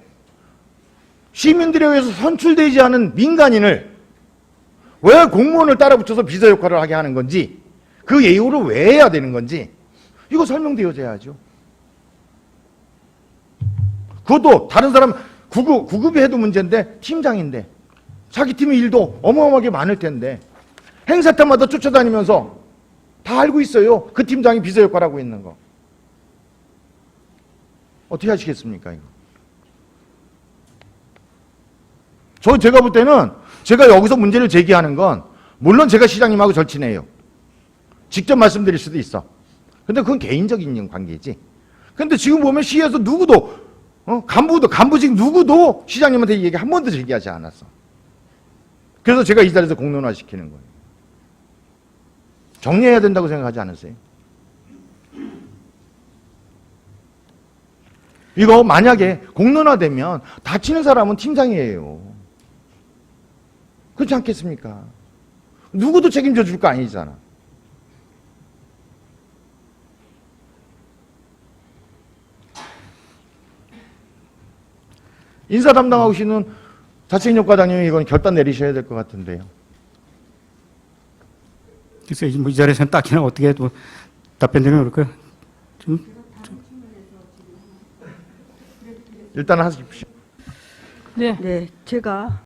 시민들에 의해서 선출되지 않은 민간인을 왜 공무원을 따라 붙여서 비서 역할을 하게 하는 건지 그 예우를 왜 해야 되는 건지 이거 설명되어져야죠. 그것도 다른 사람 구급이 해도 문제인데 팀장인데 자기 팀의 일도 어마어마하게 많을 텐데 행사 때마다 쫓아다니면서 다 알고 있어요. 그 팀장이 비서 역할하고 있는 거. 어떻게 하시겠습니까, 이거? 제가 볼 때는 제가 여기서 문제를 제기하는 건 물론 제가 시장님하고 절친해요. 직접 말씀드릴 수도 있어. 근데 그건 개인적인 관계지. 근데 지금 보면 시에서 누구도 간부직 누구도 시장님한테 이 얘기 한 번도 제기하지 않았어. 그래서 제가 이 자리에서 공론화시키는 거예요. 정리해야 된다고 생각하지 않으세요? 이거 만약에 공론화되면 다치는 사람은 팀장이에요. 그렇지 않겠습니까? 누구도 책임져 줄 거 아니잖아. 인사 담당하시는 자책력 과장님이 이건 결단 내리셔야 될 것 같은데요. 글쎄, 뭐 이 자리에서는 딱히나 어떻게 또 답변 드리면 그럴까요? 일단 하십시오. 네, 제가